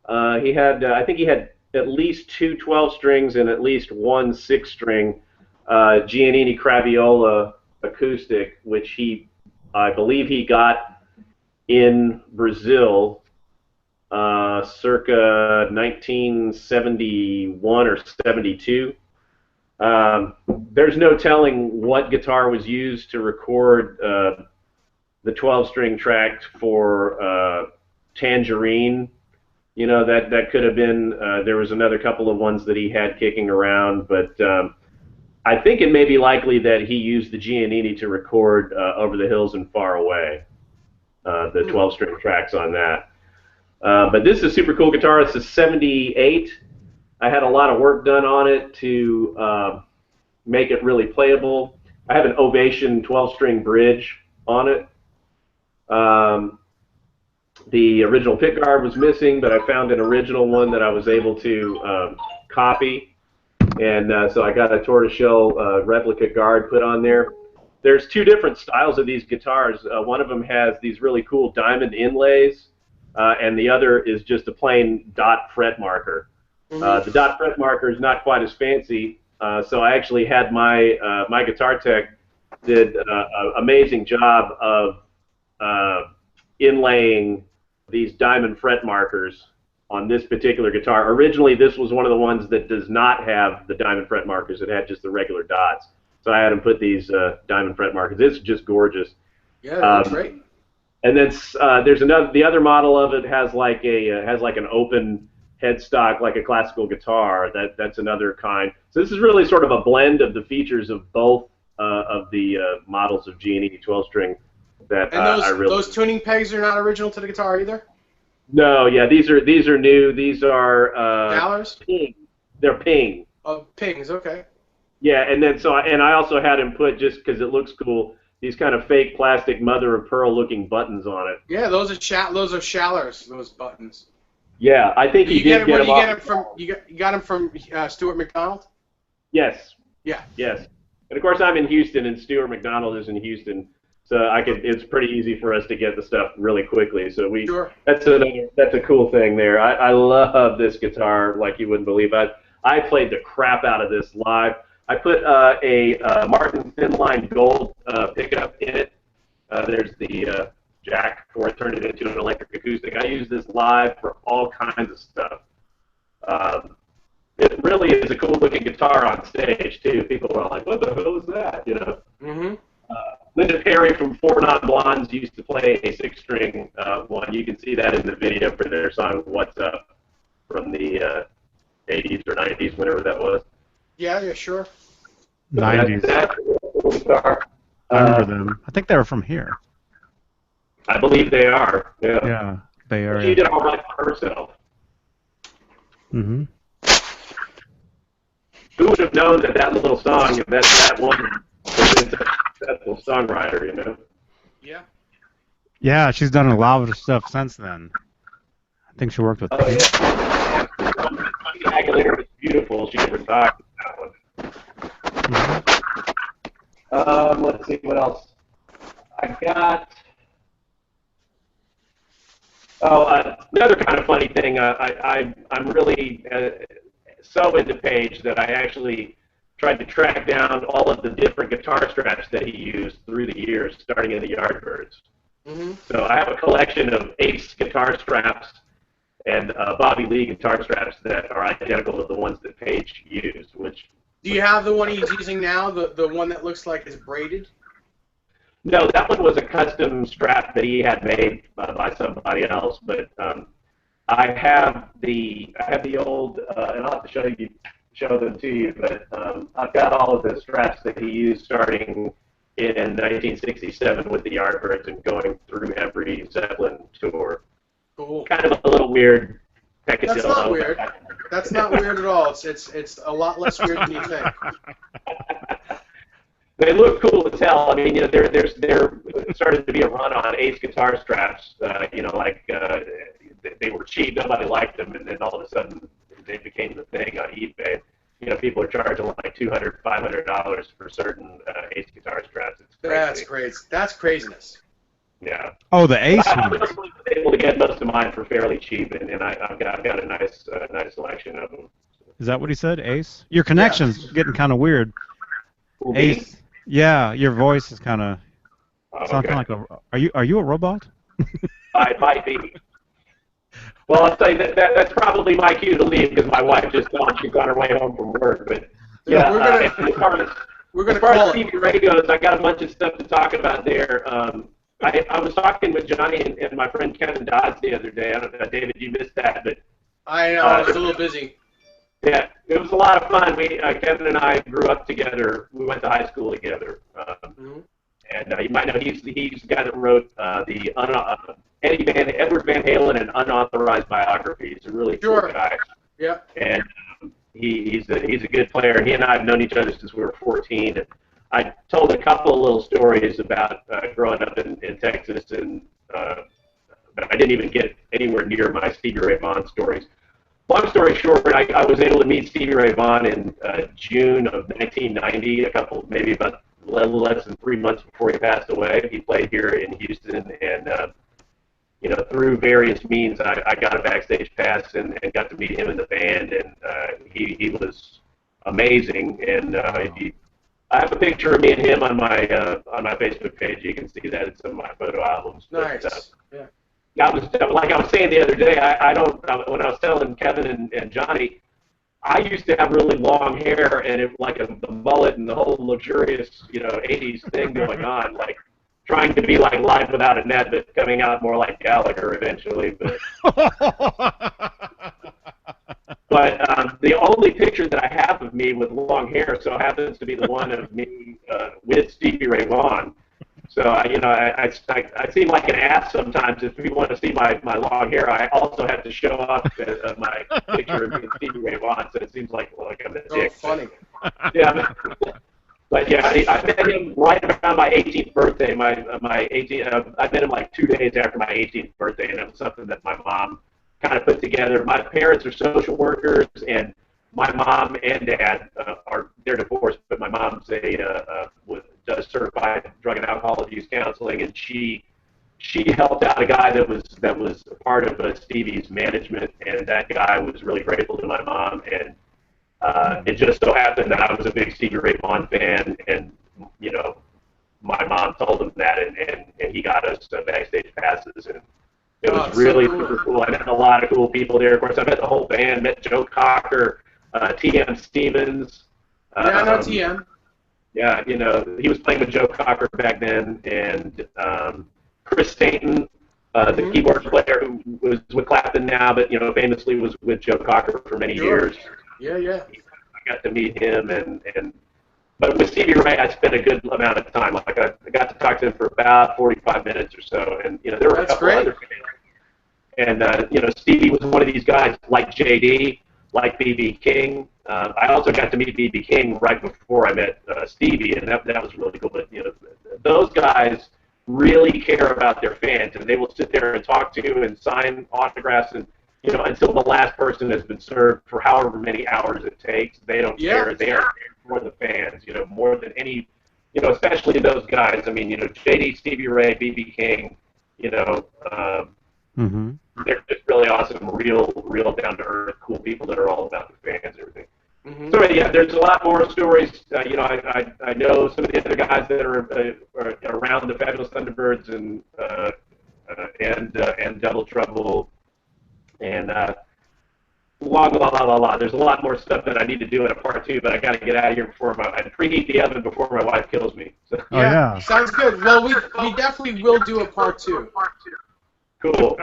He had, I think he had at least 2 12-strings and at least 1 6-string Giannini Craviola acoustic, which I believe he got in Brazil circa 1971 or 72. There's no telling what guitar was used to record the 12-string track for Tangerine. You know, that could have been, there was another couple of ones that he had kicking around, but I think it may be likely that he used the Giannini to record Over the Hills and Far Away, the 12-string tracks on that. But this is a super cool guitar. It's a 78. I had a lot of work done on it to make it really playable. I have an Ovation 12-string bridge on it. The original pickguard was missing, but I found an original one that I was able to copy. And so I got a tortoiseshell replica guard put on there. There's 2 different styles of these guitars. One of them has these really cool diamond inlays, and the other is just a plain dot fret marker. The dot fret marker is not quite as fancy, so I actually had my guitar tech did an amazing job of inlaying these diamond fret markers on this particular guitar. Originally, this was one of the ones that does not have the diamond fret markers. It had just the regular dots. So I had him put these diamond fret markers. It's just gorgeous. Yeah, that's great. And then there's the other model of it has like an open headstock, like a classical guitar. That's another kind. So this is really sort of a blend of the features of both of the models of Giannini 12-string that and I really. Those tuning pegs are not original to the guitar either? No, yeah, these are new. These are Dollars? Ping. They're Ping. Oh, pings. Okay. Yeah, and then I also had him put, just because it looks cool, these kind of fake plastic mother of pearl looking buttons on it. Yeah, those are Schallers. Those buttons. Yeah, I think he did get them. You got them from Stuart McDonald? Yes. Yeah. Yes. And of course, I'm in Houston, and Stuart McDonald is in Houston. So it's pretty easy for us to get the stuff really quickly. So Sure. That's a cool thing there. I love this guitar like you wouldn't believe. I played the crap out of this live. I put a Martin Thinline Gold pickup in it. There's the jack for it, turned it into an electric acoustic. I use this live for all kinds of stuff. It really is a cool looking guitar on stage too. People are like, "What the hell is that?" You know. Mm-hmm. Linda Perry from Four Non Blondes used to play a 6-string one. You can see that in the video for their song "What's Up" from the 80s or 90s, whatever that was. Yeah, sure. 90s. I remember them. I think they were from here. I believe they are. Yeah. Yeah, Bay Area. She did all right for herself. Mm-hmm. Who would have known that little song, that woman was a successful songwriter, you know? Yeah. Yeah, she's done a lot of stuff since then. I think she worked with. Oh yeah. Aguilera was beautiful. She never died with that one. Mm-hmm. Let's see what else. I got. Another kind of funny thing. I'm really so into Page that I actually tried to track down all of the different guitar straps that he used through the years, starting in the Yardbirds. Mm-hmm. So I have a collection of Ace guitar straps and Bobby Lee guitar straps that are identical to the ones that Page used. Which do you have the one he's using now? The one that looks like it's braided? No, that one was a custom strap that he had made by somebody else. But I have the old, and I'll have to show them to you. But I've got all of the straps that he used starting in 1967 with the Yardbirds and going through every Zeppelin tour. Cool. Kind of a little weird. That's not weird. That's not weird at all. It's a lot less weird than you think. They look cool as hell. I mean, you know, there started to be a run on Ace guitar straps. You know, like they were cheap, nobody liked them, and then all of a sudden they became the thing on eBay. You know, people are charging like $200, $500 for certain Ace guitar straps. It's crazy. That's crazy. That's craziness. Yeah. Oh, the Ace I one. was able to get most of mine for fairly cheap, and I've got a nice selection of them. Is that what he said? Ace? Your connection's getting kind of weird. Who, me? Ace. Yeah, your voice is kind of sounding Okay. like a. Are you a robot? It might be. Well, I'll tell you that's probably my cue to leave because my wife just called. She's on her way home from work. But yeah, we're gonna as far call as it. Stevie Ray goes, I got a bunch of stuff to talk about there. I was talking with Johnny and my friend Kevin Dodds the other day. I don't know, David, you missed that, but I know I was a little busy. yeah, it was a lot of fun. We Kevin and I grew up together. We went to high school together. And you might know he's the guy that wrote Edward Van Halen, an unauthorized biography. He's a really cool guy. Yeah. And he's a good player. He and I have known each other since we were 14. And I told a couple of little stories about growing up in Texas, and but I didn't even get anywhere near my Stevie Ray Vaughan stories. Long story short, I was able to meet Stevie Ray Vaughan in June of 1990, maybe about a little less than 3 months before he passed away. He played here in Houston, and you know, through various means, I got a backstage pass and got to meet him in the band, and he was amazing. And I have a picture of me and him on my Facebook page. You can see that in some of my photo albums. Nice. But, yeah. Like I was saying the other day, when I was telling Kevin and Johnny, I used to have really long hair and it like a mullet and the whole luxurious, you know, 80s thing going on, like trying to be like Live Without a Net, but coming out more like Gallagher eventually. But the only picture that I have of me with long hair so happens to be the one of me with Stevie Ray Vaughan. So, I seem like an ass sometimes. If people want to see my long hair, I also have to show off my picture of me and Stevie Ray Vaughan, so it seems like I'm a dick. Oh, funny. Yeah, but yeah, I met him right around my 18th birthday. I met him like 2 days after my 18th birthday, and it was something that my mom kind of put together. My parents are social workers, and my mom and dad they're divorced, but my mom's does certified drug and alcohol abuse counseling, and she helped out a guy that was a part of Stevie's management, and that guy was really grateful to my mom, and it just so happened that I was a big Stevie Ray Vaughan fan, and you know, my mom told him that, and he got us backstage passes, and it was really super cool. I met a lot of cool people there. Of course, I met the whole band. Met Joe Cocker, T.M. Stevens. Yeah, I know T.M. Yeah, you know, he was playing with Joe Cocker back then, and Chris Stainton, the keyboard player who was with Clapton now, but you know, famously was with Joe Cocker for many years. Yeah, yeah. I got to meet him, but with Stevie Ray, I spent a good amount of time. Like I got to talk to him for about 45 minutes or so, and you know, there were a couple other fans. And you know, Stevie was one of these guys like JD, like B.B. King. I also got to meet B.B. King right before I met Stevie, and that was really cool. But you know, those guys really care about their fans, and they will sit there and talk to you and sign autographs, and you know, until the last person has been served for however many hours it takes. They don't care. They are there for the fans, you know, more than any, you know, especially those guys. I mean, you know, JD, Stevie Ray, B.B. King, you know, they're just really awesome, real down to earth, cool people that are all about the fans and everything. So yeah, there's a lot more stories. You know, I know some of the other guys that are around the Fabulous Thunderbirds and Double Trouble, and There's a lot more stuff that I need to do in a part 2, but I got to get out of here I preheat the oven before my wife kills me. So. Yeah, sounds good. Well, we definitely will do a part 2. Cool.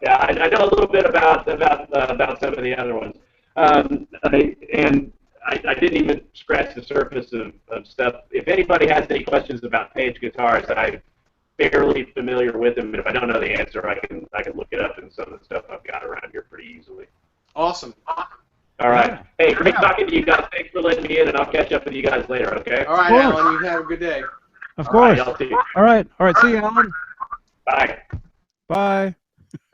Yeah, I know a little bit about some of the other ones. I didn't even scratch the surface of stuff. If anybody has any questions about Page guitars, I'm fairly familiar with them, and if I don't know the answer, I can look it up in some of the stuff I've got around here pretty easily. Awesome. All right. Hey, great talking to you guys. Thanks for letting me in, and I'll catch up with you guys later, okay? All right, Alan, you have a good day. Of course. All right, all right. See you, Alan. Bye. Bye.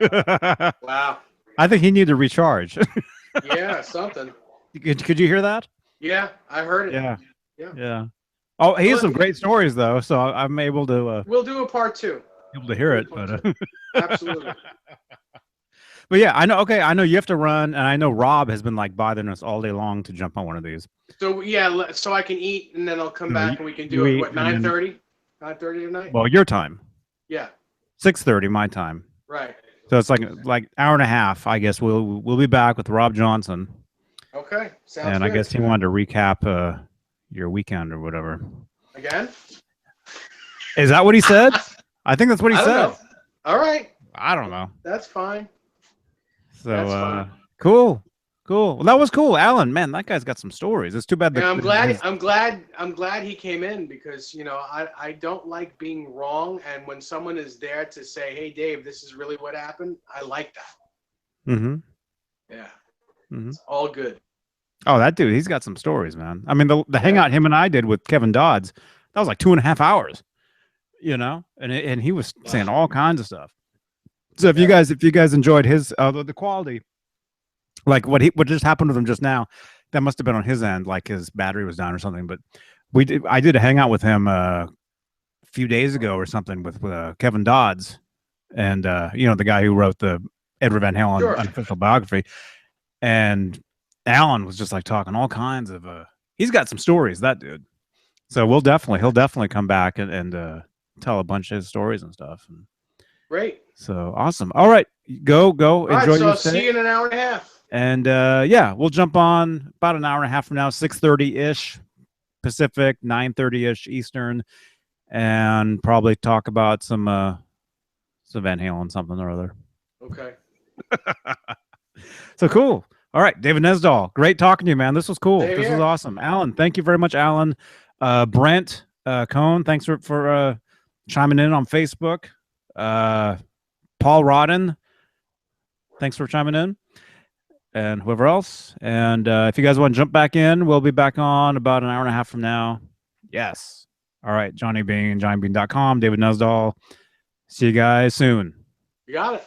Wow. I think he needed to recharge. Yeah, something. Could you hear that? Yeah, I heard it. Yeah. Yeah. Yeah. Oh, he has some Well, great stories though, so I'm able to We'll do a part 2. hear it. But Absolutely. but yeah, I know. Okay, I know you have to run, and I know Rob has been like bothering us all day long to jump on one of these. So yeah, so I can eat and then I'll come No, back and we can do it. What, 9:30? 9:30 tonight? Well, your time, Yeah. 6:30 my time. Right. So it's like hour and a half. I guess we'll be back with Rob Johnson. Okay. Sounds And good. I guess he wanted to recap your weekend or whatever. Again? Is that what he said? I think that's what he I said. don't know. All right. I don't know. That's fine. So That's fine. cool. Well, that was cool. Allan, man, that guy's got some stories. It's too bad. And I'm glad he came in because I don't like being wrong, and when someone is there to say, "Hey, Dave, this is really what happened," I like that. Mm-hmm. Yeah. Mm-hmm. It's all good. Oh, that dude, he's got some stories, man. I mean, the hangout him and I did with Kevin Dodds, that was like 2.5 hours, and he was saying all kinds of stuff. So if you guys enjoyed his the quality, like what just happened with him just now, that must have been on his end, like his battery was down or something. But I did a hangout with him a few days ago or something with Kevin Dodds, and the guy who wrote the Edward Van Halen unofficial biography, and Allan was just like talking all kinds of he's got some stories, that dude. So he'll definitely come back and tell a bunch of his stories and stuff. Great. So awesome. All right, go All enjoy right, so your I'll stay. see you in an hour and a half. And yeah, we'll jump on about an hour and a half from now, 6:30-ish Pacific, 9:30-ish Eastern, and probably talk about some Van Halen something or other. Okay. So cool. All right, David Nesdall, great talking to you, man. This was cool. This was awesome. Allan, thank you very much, Allan. Brent Cohn, thanks for chiming in on Facebook. Paul Rodden, thanks for chiming in. And whoever else. And if you guys want to jump back in, we'll be back on about an hour and a half from now. Yes. All right, Johnny Bean, johnnybean.com, David Nesdall. See you guys soon. You got it.